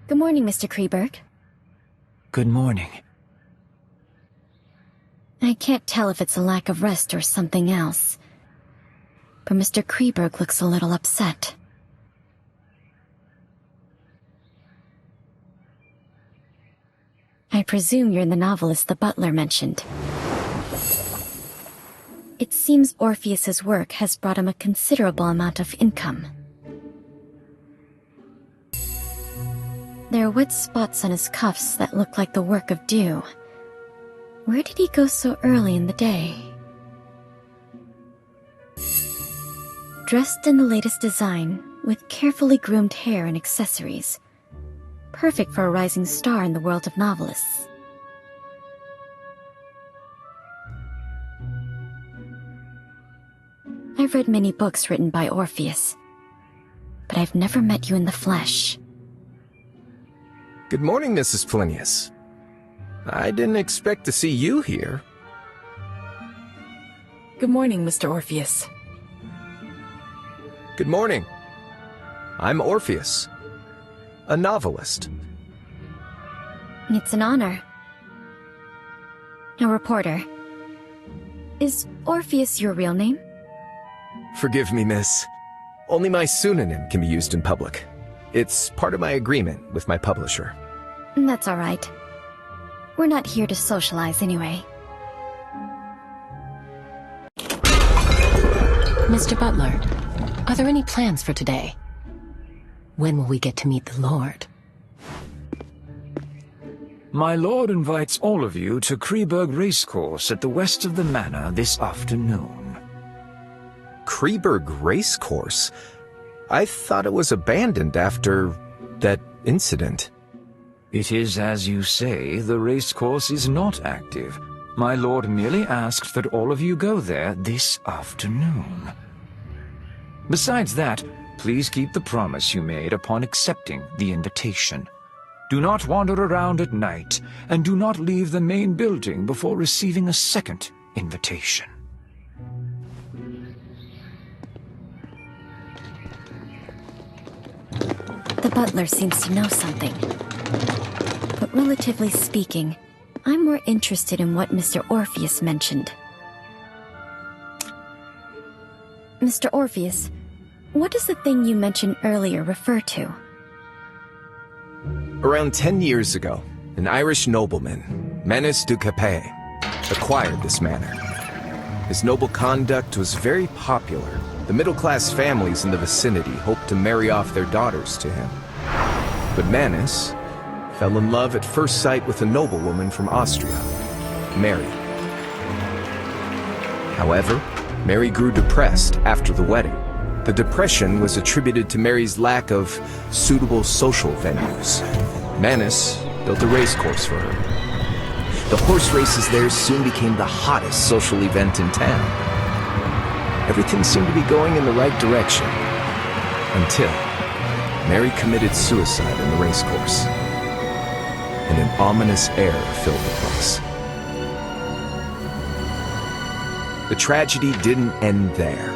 Good morning, Mr. Kreberg. Good morning. I can't tell if it's a lack of rest or something else, but Mr. Kreberg looks a little upset. I presume you're the novelist the butler mentioned. It seems Orpheus's work has brought him a considerable amount of income. There are wet spots on his cuffs that look like the work of dew. Where did he go so early in the day? Dressed in the latest design, with carefully groomed hair and accessories. Perfect for a rising star in the world of novelists. I've read many books written by Orpheus, but I've never met you in the flesh. Good morning, Mrs. Plinius. I didn't expect to see you here. Good morning, Mr. Orpheus. Good morning. I'm Orpheus, a novelist. It's an honor. A reporter. Is Orpheus your real name? Forgive me, miss. Only my pseudonym can be used in public. It's part of my agreement with my publisher. That's all right. We're not here to socialize anyway. Mr. Butler, are there any plans for today? When will we get to meet the Lord? My lord invites all of you to Kreberg Racecourse at the west of the manor this afternoon. Kreberg Racecourse? I thought it was abandoned after that incident. It is as you say, the racecourse is not active. My lord merely asked that all of you go there this afternoon. Besides that, please keep the promise you made upon accepting the invitation. Do not wander around at night, and do not leave the main building before receiving a second invitation. The butler seems to know something. But relatively speaking, I'm more interested in what Mr. Orpheus mentioned. Mr. Orpheus, what does the thing you mentioned earlier refer to? Around 10 years ago, an Irish nobleman, Manus du Capet, acquired this manor. His noble conduct was very popular. The middle-class families in the vicinity hoped to marry off their daughters to him. But Manus fell in love at first sight with a noblewoman from Austria, Mary. However, Mary grew depressed after the wedding. The depression was attributed to Mary's lack of suitable social venues. Manus built a racecourse for her. The horse races there soon became the hottest social event in town. Everything seemed to be going in the right direction, until Mary committed suicide in the racecourse, and an ominous air filled the place. The tragedy didn't end there.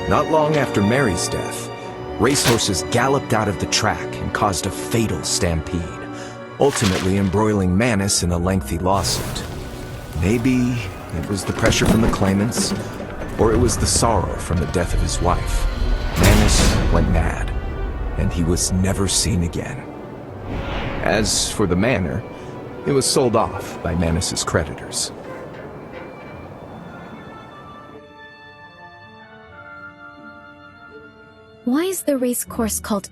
Not long after Mary's death, racehorses galloped out of the track and caused a fatal stampede, ultimately embroiling Manus in a lengthy lawsuit. Maybe it was the pressure from the claimants, or it was the sorrow from the death of his wife. Manus went mad, and he was never seen again. As for the manor, it was sold off by Manus's creditors. Why is the race course called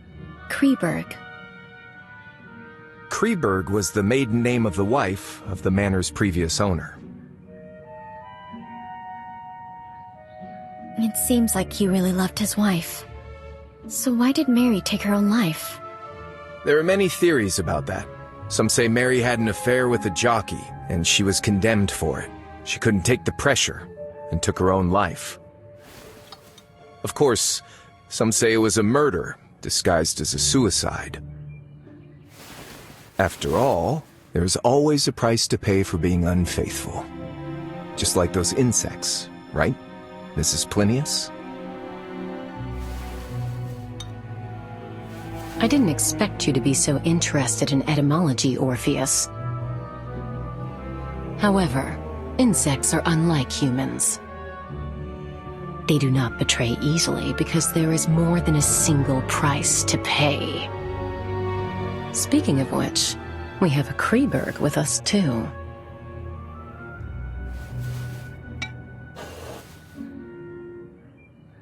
Kreberg? Kreberg was the maiden name of the wife of the manor's previous owner. It seems like he really loved his wife. So why did Mary take her own life? There are many theories about that. Some say Mary had an affair with a jockey, and she was condemned for it. She couldn't take the pressure, and took her own life. Of course, some say it was a murder disguised as a suicide. After all, there's always a price to pay for being unfaithful. Just like those insects, right, Mrs. Plinius? I didn't expect you to be so interested in etymology, Orpheus. However, insects are unlike humans. They do not betray easily because there is more than a single price to pay. Speaking of which, we have a Kreberg with us too.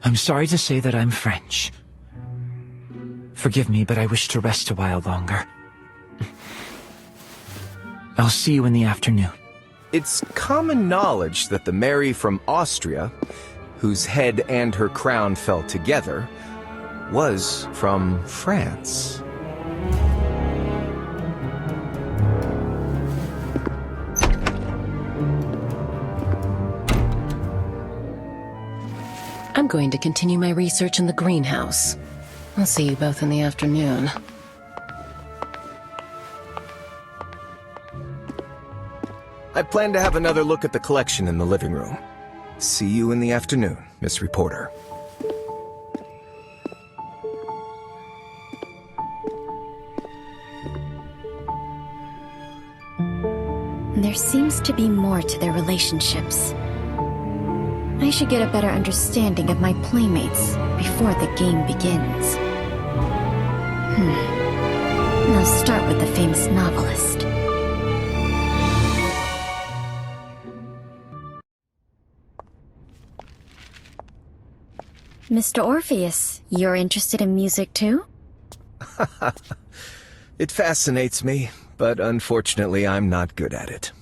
I'm sorry to say that I'm French. Forgive me, but I wish to rest a while longer. I'll see you in the afternoon. It's common knowledge that the Mary from Austria, whose head and her crown fell together, was from France. I'm going to continue my research in the greenhouse. I'll see you both in the afternoon. I plan to have another look at the collection in the living room. See you in the afternoon, Miss Reporter. There seems to be more to their relationships. I should get a better understanding of my playmates before the game begins. I'll start with the famous novelist. Mr. Orpheus, you're interested in music too? It fascinates me, but unfortunately I'm not good at it.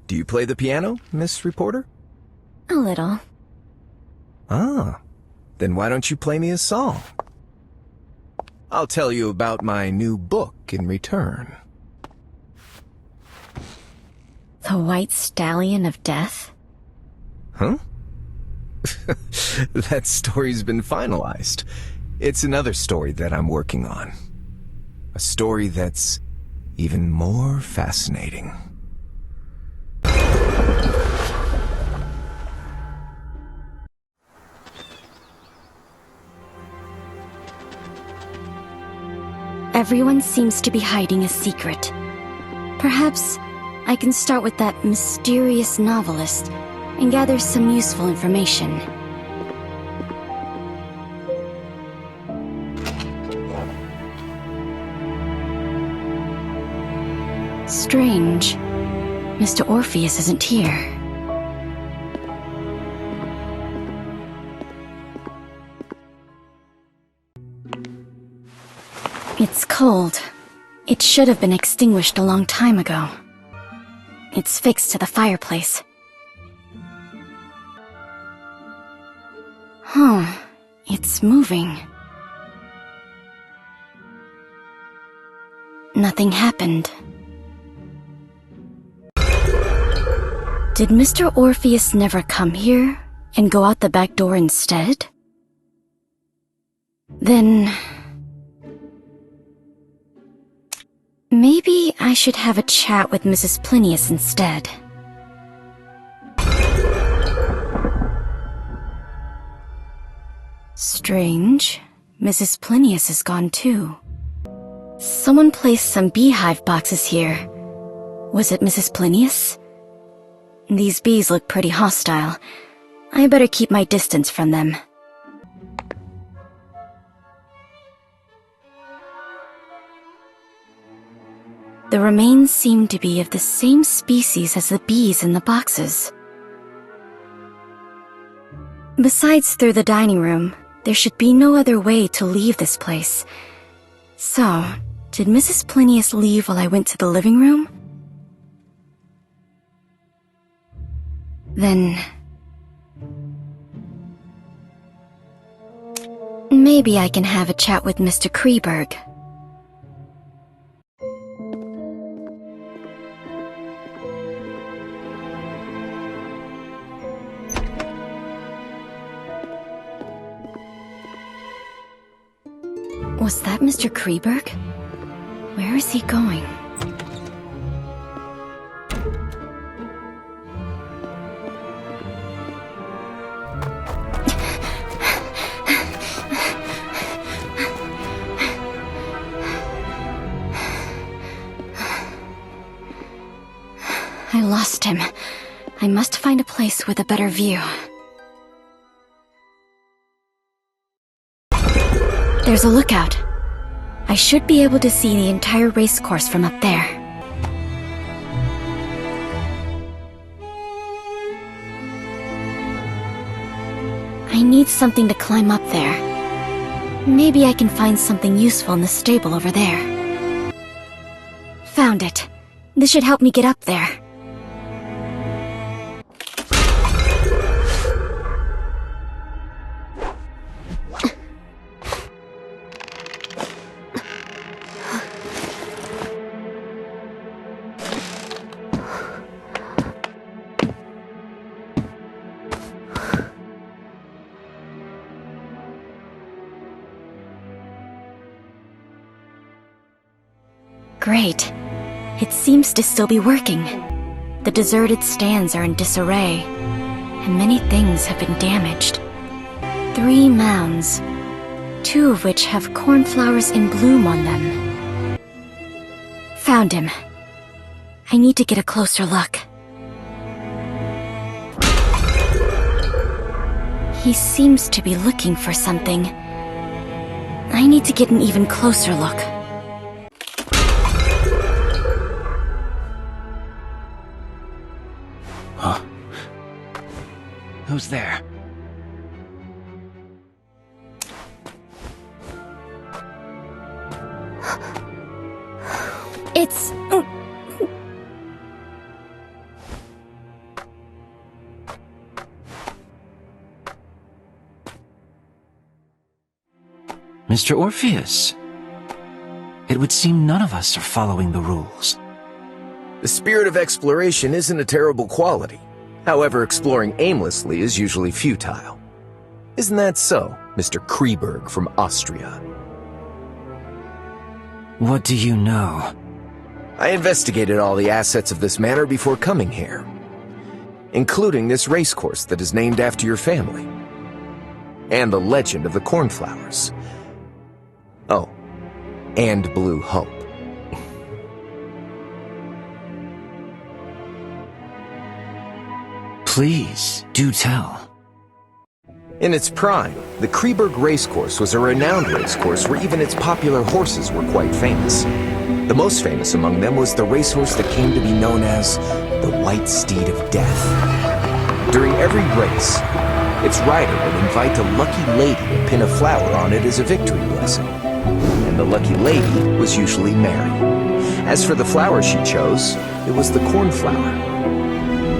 Do you play the piano, Miss Reporter? A little. Ah, then why don't you play me a song? I'll tell you about my new book in return. The White Stallion of Death? Huh? That story's been finalized. It's another story that I'm working on. A story that's even more fascinating. Everyone seems to be hiding a secret. Perhaps I can start with that mysterious novelist and gather some useful information. Strange. Mr. Orpheus isn't here. It's cold. It should have been extinguished a long time ago. It's fixed to the fireplace. Huh. It's moving. Nothing happened. Did Mr. Orpheus never come here and go out the back door instead? Then maybe I should have a chat with Mrs. Plinius instead. Strange. Mrs. Plinius is gone too. Someone placed some beehive boxes here. Was it Mrs. Plinius? These bees look pretty hostile. I better keep my distance from them. The remains seem to be of the same species as the bees in the boxes. Besides through the dining room, there should be no other way to leave this place. So, did Mrs. Plinius leave while I went to the living room? Then maybe I can have a chat with Mr. Kreberg. Was that Mr. Kreberg? Where is he going? I lost him. I must find a place with a better view. There's a lookout. I should be able to see the entire racecourse from up there. I need something to climb up there. Maybe I can find something useful in the stable over there. Found it. This should help me get up there. Great. It seems to still be working. The deserted stands are in disarray, and many things have been damaged. 3 mounds, 2 of which have cornflowers in bloom on them. Found him. I need to get a closer look. He seems to be looking for something. I need to get an even closer look. Who's there? It's... Mr. Orpheus. It would seem none of us are following the rules. The spirit of exploration isn't a terrible quality. However, exploring aimlessly is usually futile. Isn't that so, Mr. Kreberg from Austria? What do you know? I investigated all the assets of this manor before coming here, including this racecourse that is named after your family, and the legend of the cornflowers. Oh, and Blue Hope. Please, do tell. In its prime, the Kreberg racecourse was a renowned racecourse where even its popular horses were quite famous. The most famous among them was the racehorse that came to be known as the White Steed of Death. During every race, its rider would invite a lucky lady to pin a flower on it as a victory blessing. And the lucky lady was usually Mary. As for the flower she chose, it was the cornflower.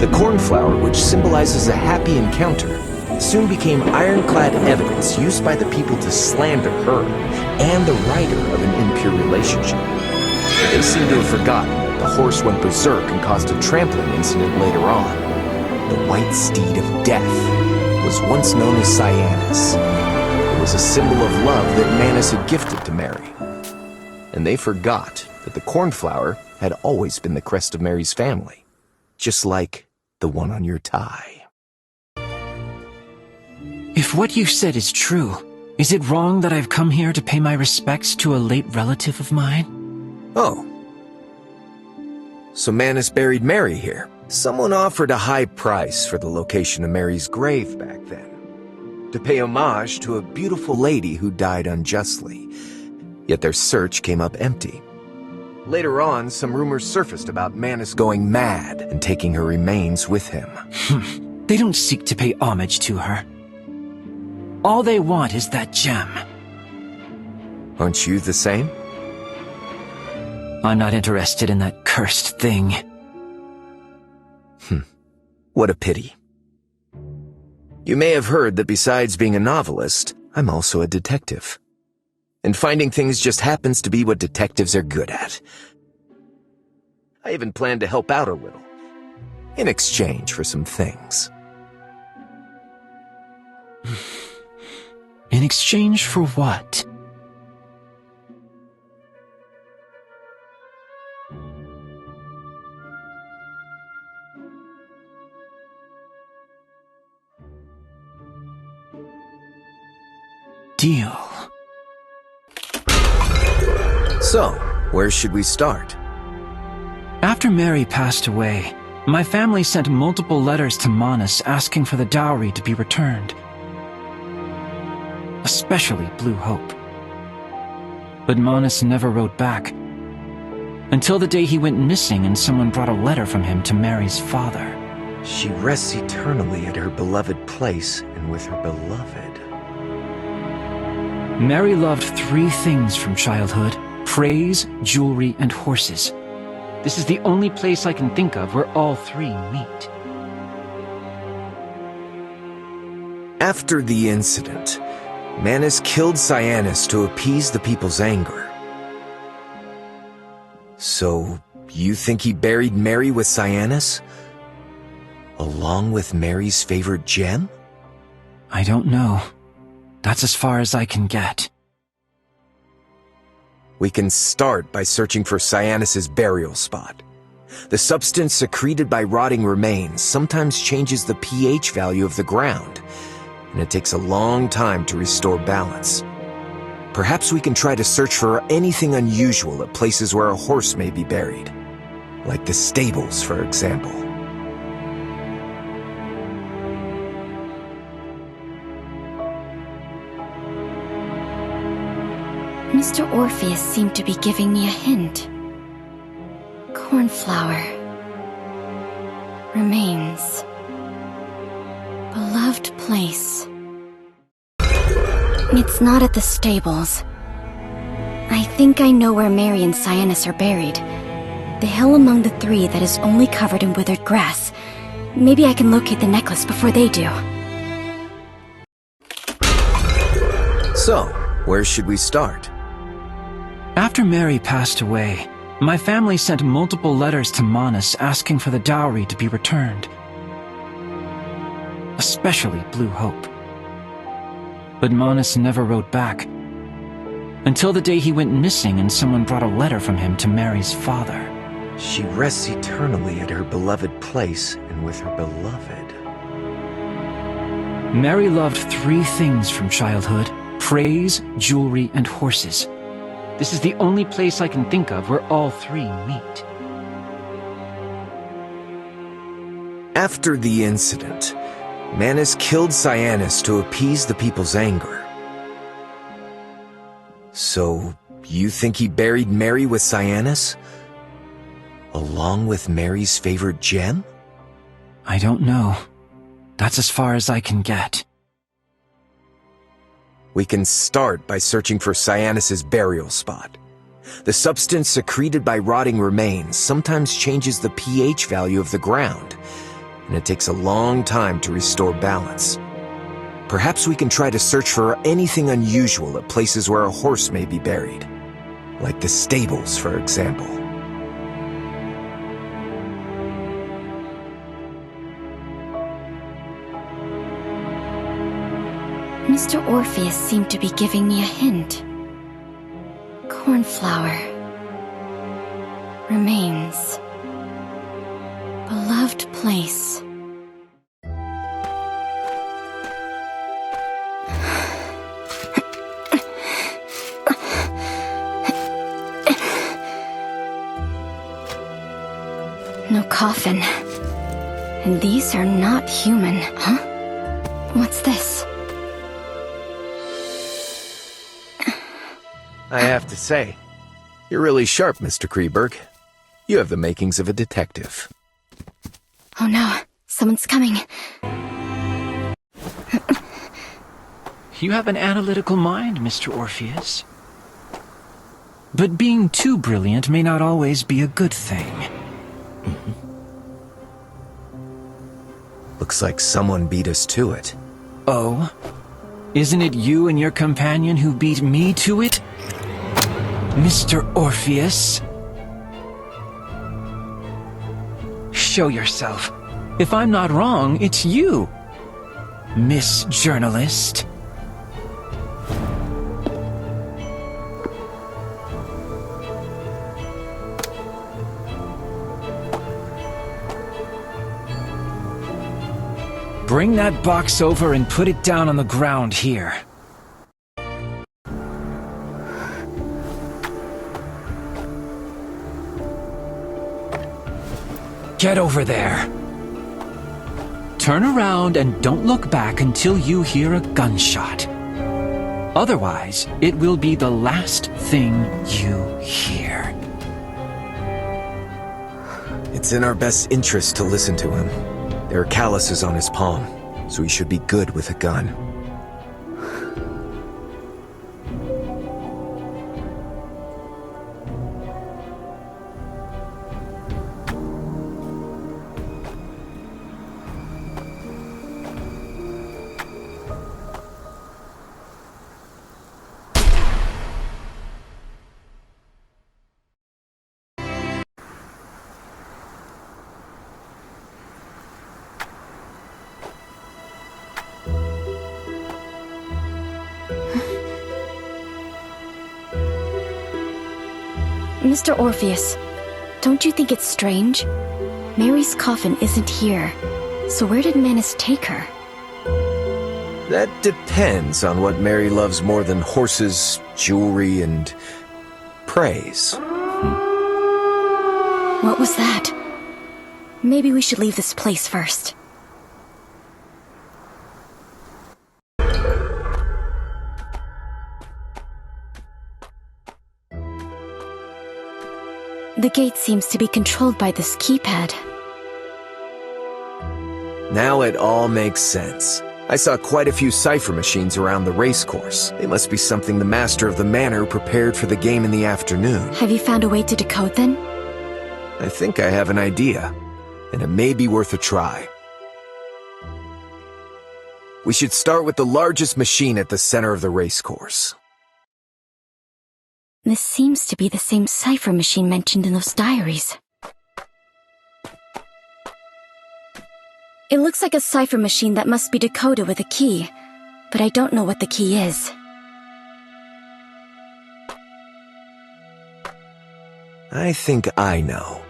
The cornflower, which symbolizes a happy encounter, soon became ironclad evidence used by the people to slander her and the rider of an impure relationship. They seem to have forgotten that the horse went berserk and caused a trampling incident later on. The White Steed of Death was once known as Cyanus. It was a symbol of love that Manus had gifted to Mary. And they forgot that the cornflower had always been the crest of Mary's family, just like the one on your tie. If what you said is true, is it wrong that I've come here to pay my respects to a late relative of mine? Oh. So Manus buried Mary here. Someone offered a high price for the location of Mary's grave back then, to pay homage to a beautiful lady who died unjustly. Yet their search came up empty. Later on, some rumors surfaced about Manus going mad and taking her remains with him. They don't seek to pay homage to her. All they want is that gem. Aren't you the same? I'm not interested in that cursed thing. What a pity. You may have heard that besides being a novelist, I'm also a detective. And finding things just happens to be what detectives are good at. I even plan to help out a little, in exchange for some things. In exchange for what? deal. So, where should we start? After Mary passed away, my family sent multiple letters to Manus asking for the dowry to be returned. Especially Blue Hope. But Manus never wrote back, until the day he went missing and someone brought a letter from him to Mary's father. She rests eternally at her beloved place and with her beloved. Mary loved 3 things from childhood: praise, jewelry, and horses. This is the only place I can think of where all 3 meet. After the incident, Manus killed Cyanus to appease the people's anger. So, you think he buried Mary with Cyanus? Along with Mary's favorite gem? I don't know. That's as far as I can get. We can start by searching for Cyanus's burial spot. The substance secreted by rotting remains sometimes changes the pH value of the ground, and it takes a long time to restore balance. Perhaps we can try to search for anything unusual at places where a horse may be buried, like the stables, for example. Mr. Orpheus seemed to be giving me a hint. Cornflower. Remains. Beloved place. It's not at the stables. I think I know where Mary and Cyanus are buried. The hill among the 3 that is only covered in withered grass. Maybe I can locate the necklace before they do. So, where should we start? After Mary passed away, my family sent multiple letters to Manus asking for the dowry to be returned. Especially Blue Hope. But Manus never wrote back, until the day he went missing and someone brought a letter from him to Mary's father. She rests eternally at her beloved place and with her beloved. Mary loved 3 things from childhood: praise, jewelry, and horses. This is the only place I can think of where all 3 meet. After the incident, Manus killed Cyanus to appease the people's anger. So, you think he buried Mary with Cyanus? Along with Mary's favorite gem? I don't know. That's as far as I can get. We can start by searching for Cyanus's burial spot. The substance secreted by rotting remains sometimes changes the pH value of the ground, and it takes a long time to restore balance. Perhaps we can try to search for anything unusual at places where a horse may be buried, like the stables, for example. Mr. Orpheus seemed to be giving me a hint. Cornflower. Remains. Beloved place. No coffin. And these are not human, huh? What's this? I have to say, you're really sharp, Mr. Kreberg. You have the makings of a detective. Oh no, someone's coming. You have an analytical mind, Mr. Orpheus. But being too brilliant may not always be a good thing. Looks like someone beat us to it. Oh? Isn't it you and your companion who beat me to it? Mr. Orpheus? Show yourself. If I'm not wrong, it's you, Miss Journalist. Bring that box over and put it down on the ground here. Get over there. Turn around and don't look back until you hear a gunshot. Otherwise, it will be the last thing you hear. It's in our best interest to listen to him. There are calluses on his palm, so he should be good with a gun. Mr. Orpheus, don't you think it's strange? Mary's coffin isn't here, so where did Manus take her? That depends on what Mary loves more than horses, jewelry, and praise. What was that? Maybe we should leave this place first. The gate seems to be controlled by this keypad. Now it all makes sense. I saw quite a few cipher machines around the racecourse. They must be something the master of the manor prepared for the game in the afternoon. Have you found a way to decode them? I think I have an idea, and it may be worth a try. We should start with the largest machine at the center of the racecourse. This seems to be the same cipher machine mentioned in those diaries. It looks like a cipher machine that must be decoded with a key, but I don't know what the key is. I think I know.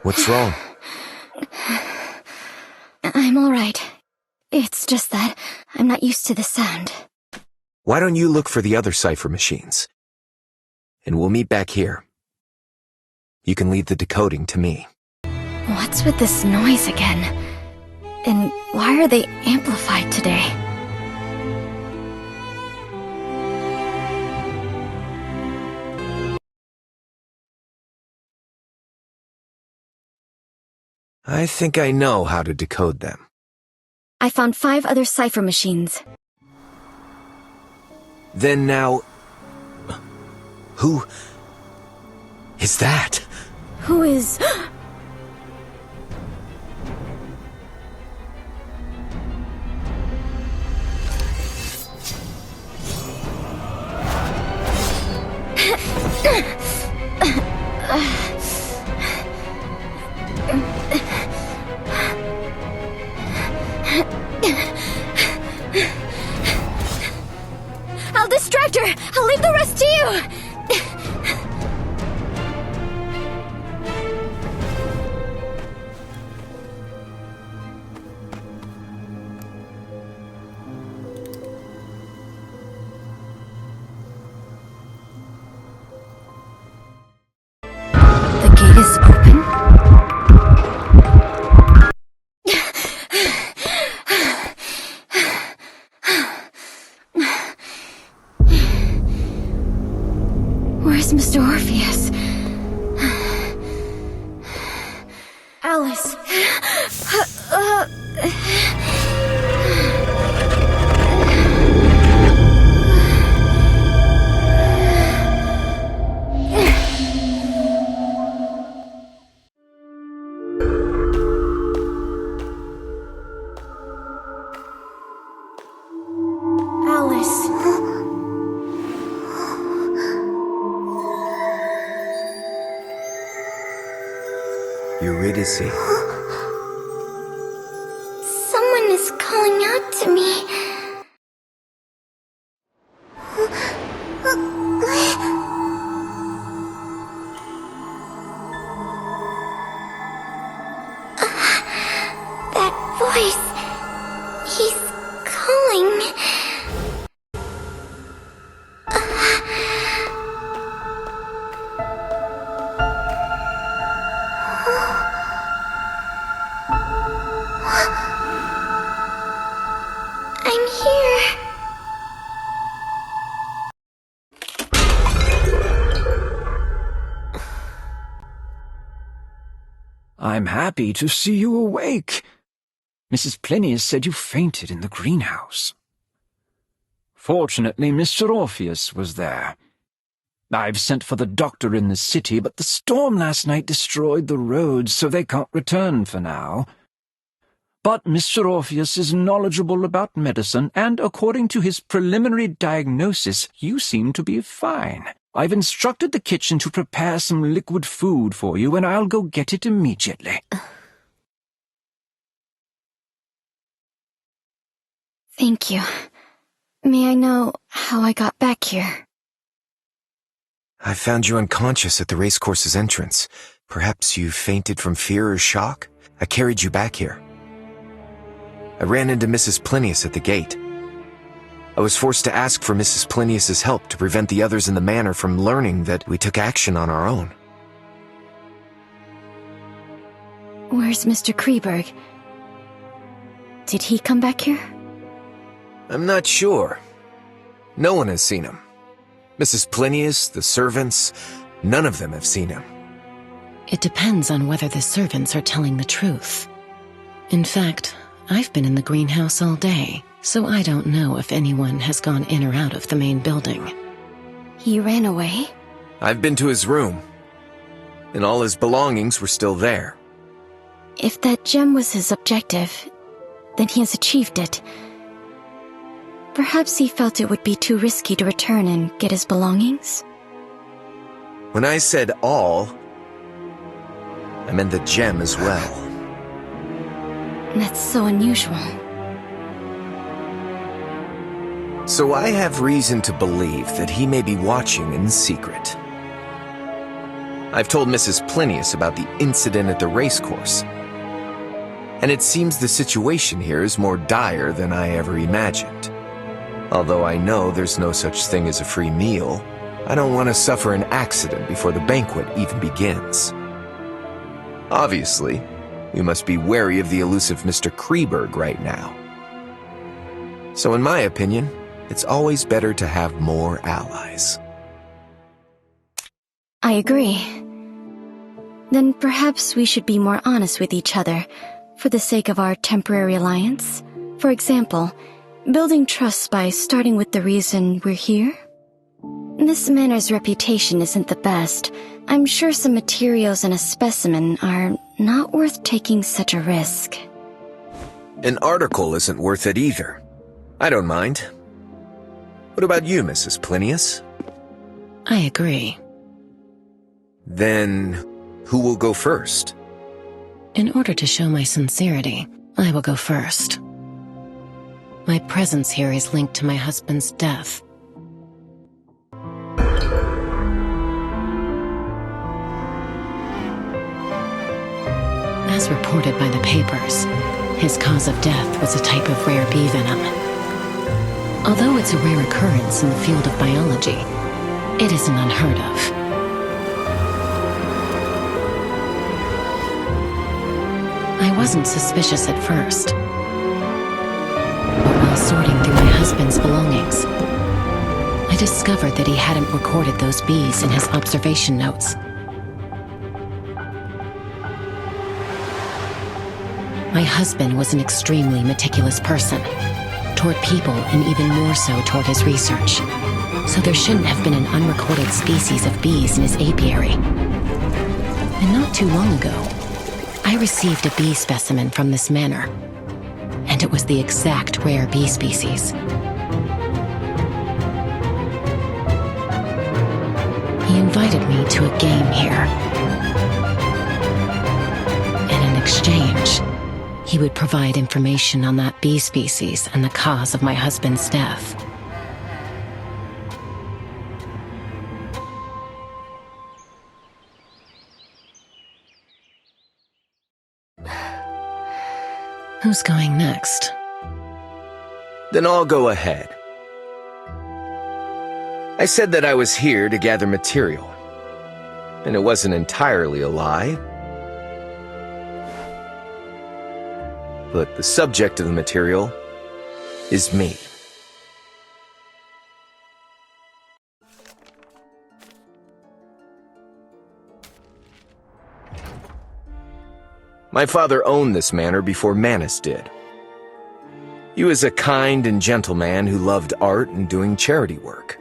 What's wrong? I'm alright. It's just that I'm not used to the sound. Why don't you look for the other cipher machines? And we'll meet back here. You can leave the decoding to me. What's with this noise again? And why are they amplified today? I think I know how to decode them. I found 5 other cipher machines. Then now... Who... is that? Who is... I'll distract her! I'll leave the rest to you! The gate is open? Where's Mr. Orpheus? Alice. Alice. Eurydice. Someone is calling out to me. voice. He's calling. I'm here. I'm happy to see you awake. Mrs. Plinius said you fainted in the greenhouse. Fortunately, Mr. Orpheus was there. I've sent for the doctor in the city, but the storm last night destroyed the roads, so they can't return for now. But Mr. Orpheus is knowledgeable about medicine, and according to his preliminary diagnosis, you seem to be fine. I've instructed the kitchen to prepare some liquid food for you, and I'll go get it immediately. Thank you. May I know how I got back here? I found you unconscious at the racecourse's entrance. Perhaps you fainted from fear or shock? I carried you back here. I ran into Mrs. Plinius at the gate. I was forced to ask for Mrs. Plinius's help to prevent the others in the manor from learning that we took action on our own. Where's Mr. Kreberg? Did he come back here? I'm not sure. No one has seen him. Mrs. Plinius, the servants, none of them have seen him. It depends on whether the servants are telling the truth. In fact, I've been in the greenhouse all day, so I don't know if anyone has gone in or out of the main building. He ran away? I've been to his room, and all his belongings were still there. If that gem was his objective, then he has achieved it. Perhaps he felt it would be too risky to return and get his belongings? When I said all, I meant the gem as well. That's so unusual. So I have reason to believe that he may be watching in secret. I've told Mrs. Plinius about the incident at the racecourse, and it seems the situation here is more dire than I ever imagined. Although I know there's no such thing as a free meal, I don't want to suffer an accident before the banquet even begins. Obviously, we must be wary of the elusive Mr. Kreberg right now. So in my opinion, it's always better to have more allies. I agree. Then perhaps we should be more honest with each other, for the sake of our temporary alliance. For example, building trust by starting with the reason we're here? This manor's reputation isn't the best. I'm sure some materials and a specimen are not worth taking such a risk. An article isn't worth it either. I don't mind. What about you, Mrs. Plinius? I agree. Then, who will go first? In order to show my sincerity, I will go first. My presence here is linked to my husband's death. As reported by the papers, his cause of death was a type of rare bee venom. Although it's a rare occurrence in the field of biology, it isn't unheard of. I wasn't suspicious at first, but while sorting through my husband's belongings, I discovered that he hadn't recorded those bees in his observation notes. My husband was an extremely meticulous person, toward people and even more so toward his research, so there shouldn't have been an unrecorded species of bees in his apiary. And not too long ago, I received a bee specimen from this manor, and it was the exact rare bee species. He invited me to a game here, and in exchange, he would provide information on that bee species and the cause of my husband's death. Who's going next? Then I'll go ahead. I said that I was here to gather material, and it wasn't entirely a lie. But the subject of the material is me. My father owned this manor before Manus did. He was a kind and gentle man who loved art and doing charity work.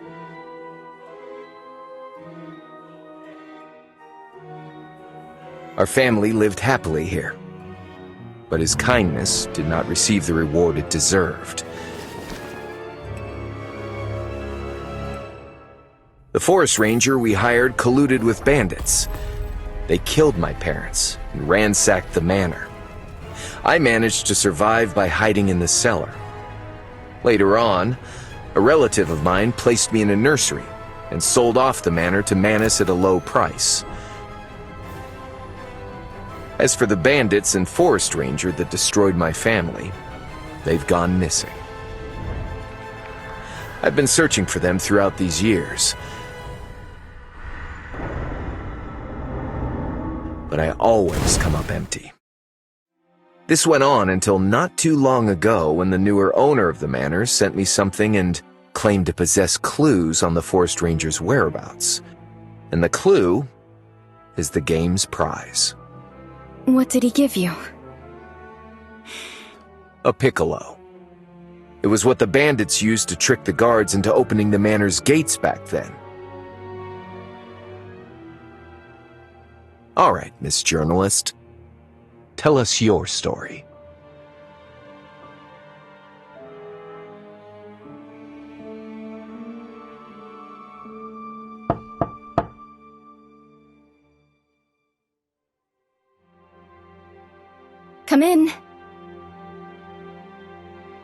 Our family lived happily here, but his kindness did not receive the reward it deserved. The forest ranger we hired colluded with bandits. They killed my parents and ransacked the manor. I managed to survive by hiding in the cellar. Later on, a relative of mine placed me in a nursery and sold off the manor to Manus at a low price. As for the bandits and forest ranger that destroyed my family, they've gone missing. I've been searching for them throughout these years, but I always come up empty. This went on until not too long ago when the newer owner of the manor sent me something and claimed to possess clues on the forest ranger's whereabouts. And the clue is the game's prize. What did he give you? A piccolo. It was what the bandits used to trick the guards into opening the manor's gates back then. All right, Miss Journalist. Tell us your story. Come in.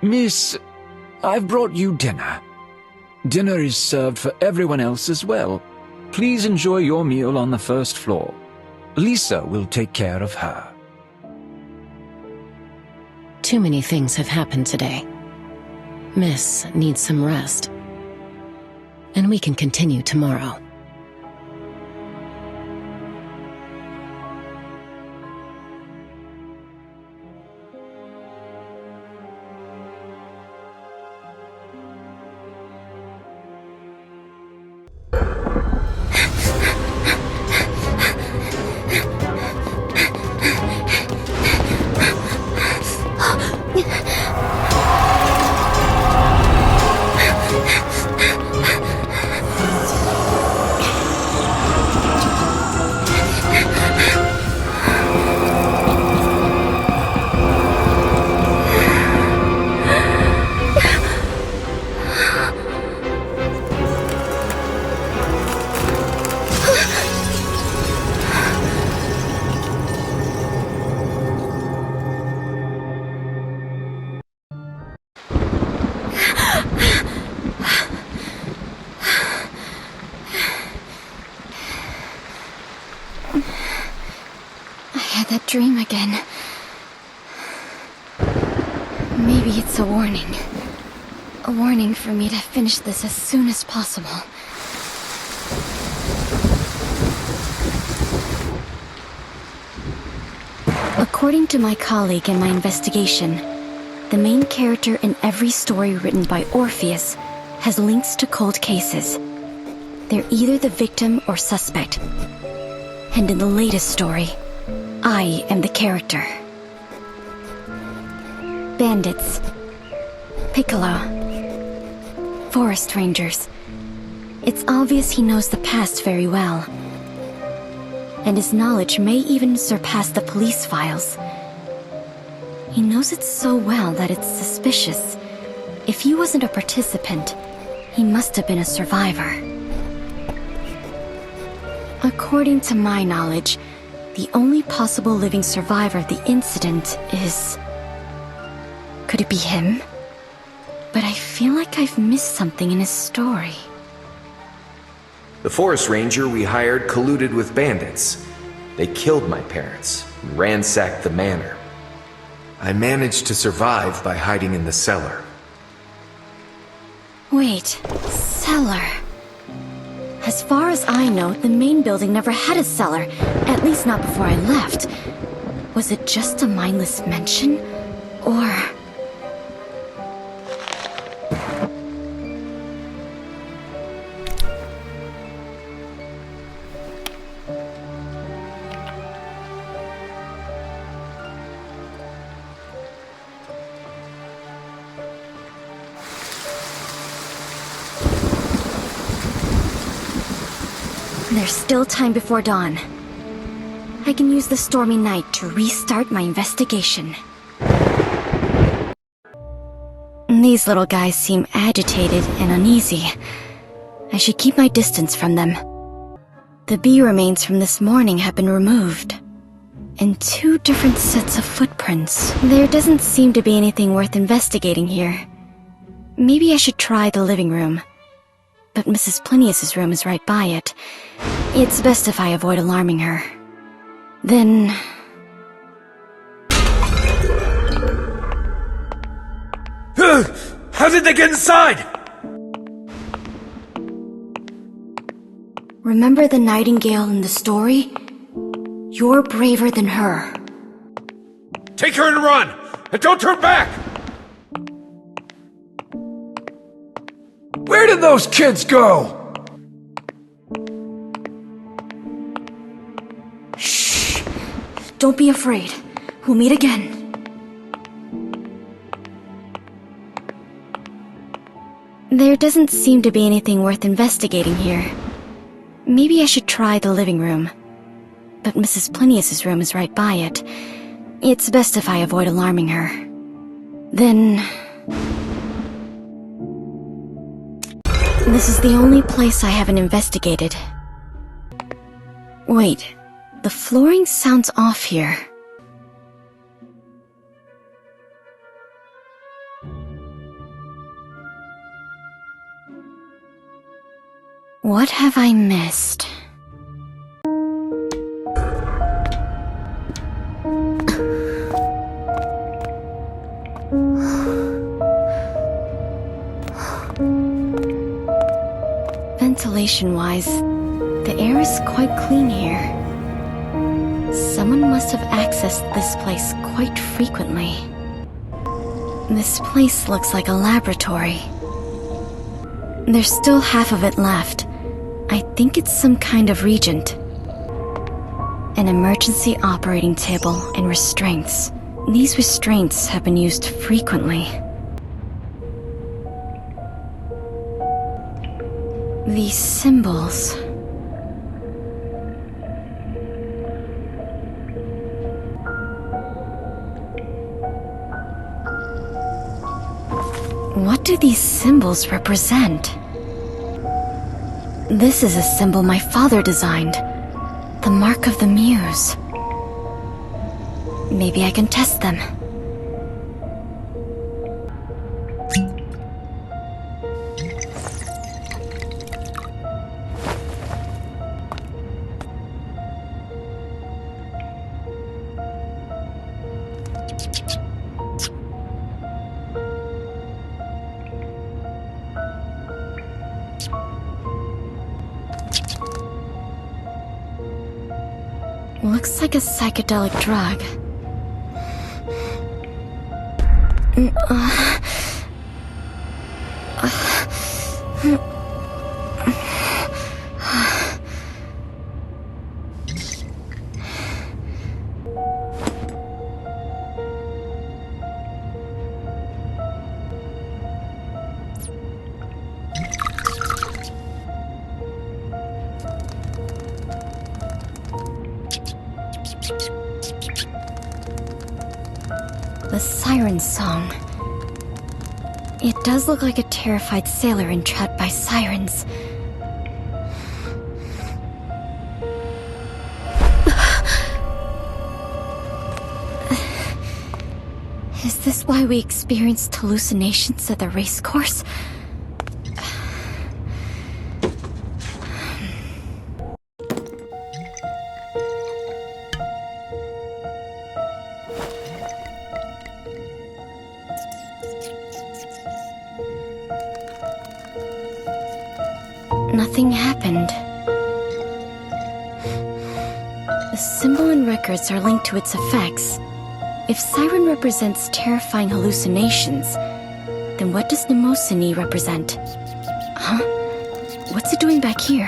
Miss, I've brought you dinner. Dinner is served for everyone else as well. Please enjoy your meal on the first floor. Lisa will take care of her. Too many things have happened today. Miss needs some rest. And we can continue tomorrow. That dream again. Maybe it's a warning. A warning for me to finish this as soon as possible. According to my colleague in my investigation, the main character in every story written by Orpheus has links to cold cases. They're either the victim or suspect. And in the latest story, I am the character. Bandits, Piccolo, forest rangers. It's obvious he knows the past very well. And his knowledge may even surpass the police files. He knows it so well that it's suspicious. If he wasn't a participant, he must have been a survivor. According to my knowledge, the only possible living survivor of the incident is... Could it be him? But I feel like I've missed something in his story. The forest ranger we hired colluded with bandits. They killed my parents and ransacked the manor. I managed to survive by hiding in the cellar. Wait, cellar. As far as I know, the main building never had a cellar, at least not before I left. Was it just a mindless mention? Or... There's still time before dawn. I can use the stormy night to restart my investigation. These little guys seem agitated and uneasy. I should keep my distance from them. The bee remains from this morning have been removed. And 2 different sets of footprints. There doesn't seem to be anything worth investigating here. Maybe I should try the living room. But Mrs. Plinius's room is right by it. It's best if I avoid alarming her. Then... How did they get inside? Remember the nightingale in the story? You're braver than her. Take her and run! And don't turn back! Where did those kids go? Shh! Don't be afraid. We'll meet again. There doesn't seem to be anything worth investigating here. Maybe I should try the living room. But Mrs. Plinius's room is right by it. It's best if I avoid alarming her. Then... This is the only place I haven't investigated. Wait, the flooring sounds off here. What have I missed? Ventilation-wise, the air is quite clean here. Someone must have accessed this place quite frequently. This place looks like a laboratory. There's still half of it left. I think it's some kind of reagent. An emergency operating table and restraints. These restraints have been used frequently. These symbols... What do these symbols represent? This is a symbol my father designed. The mark of the muse. Maybe I can test them. Looks like a psychedelic drug. The siren song. It does look like a terrified sailor entrapped by sirens. Is this why we experienced hallucinations at the race course? Nothing happened. The symbol and records are linked to its effects. If Siren represents terrifying hallucinations, then what does Mnemosyne represent? Huh? What's it doing back here?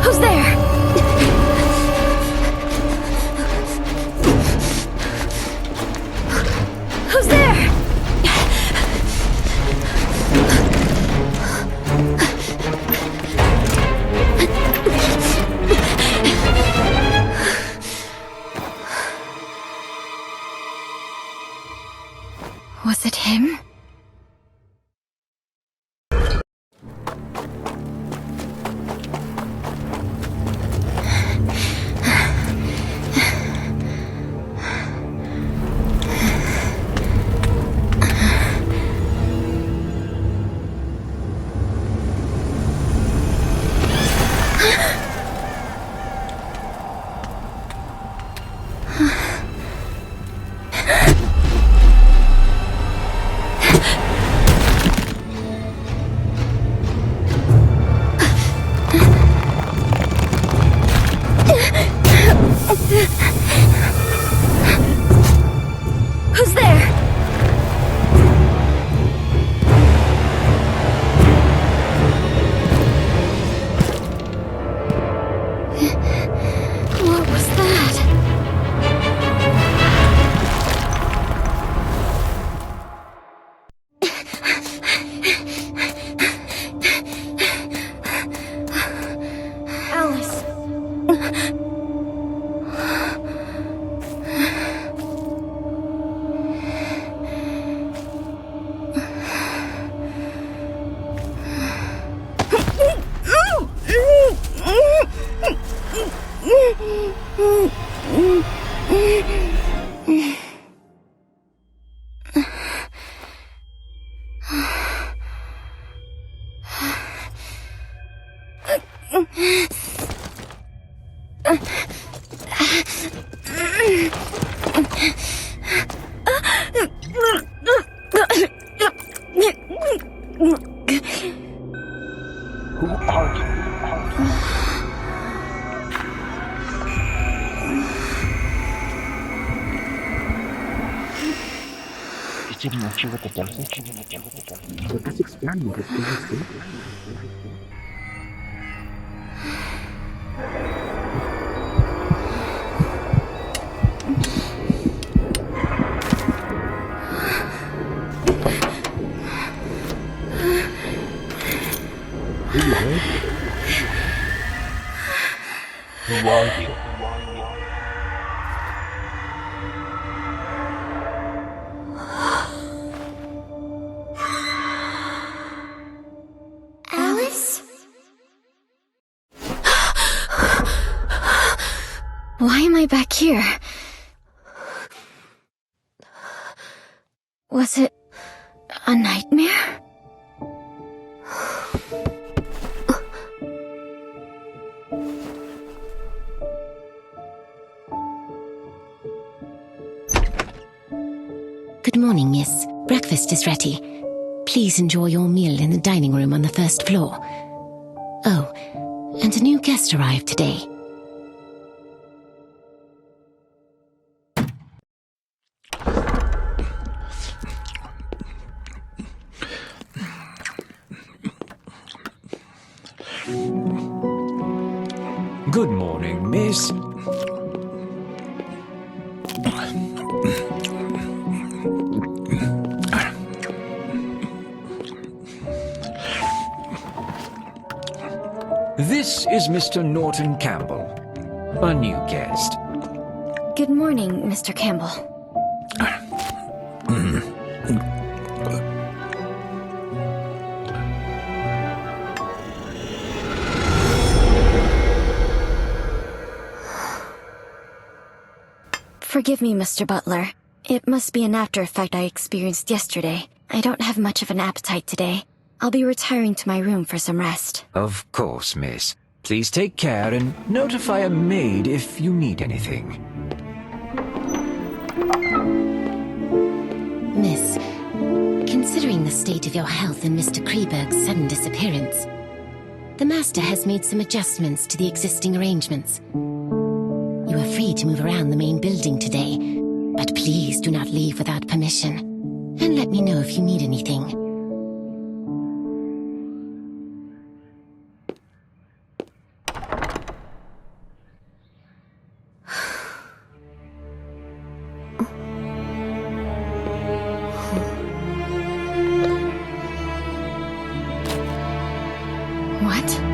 Who's there? Who's there? Was it him? Who's there? What was that? Alice. Who are you? Alice? Why am I back here? Was it a nightmare? Good morning, miss. Breakfast is ready. Please enjoy your meal in the dining room on the first floor. Oh, and a new guest arrived today. Good morning, miss. This is Mr. Norton Campbell, a new guest. Good morning, Mr. Campbell. Forgive me, Mr. Butler. It must be an after effect I experienced yesterday. I don't have much of an appetite today. I'll be retiring to my room for some rest. Of course, miss. Please take care and notify a maid if you need anything. Miss, considering the state of your health and Mr. Kreberg's sudden disappearance, the Master has made some adjustments to the existing arrangements. You are free to move around the main building today, but please do not leave without permission. And let me know if you need anything. What?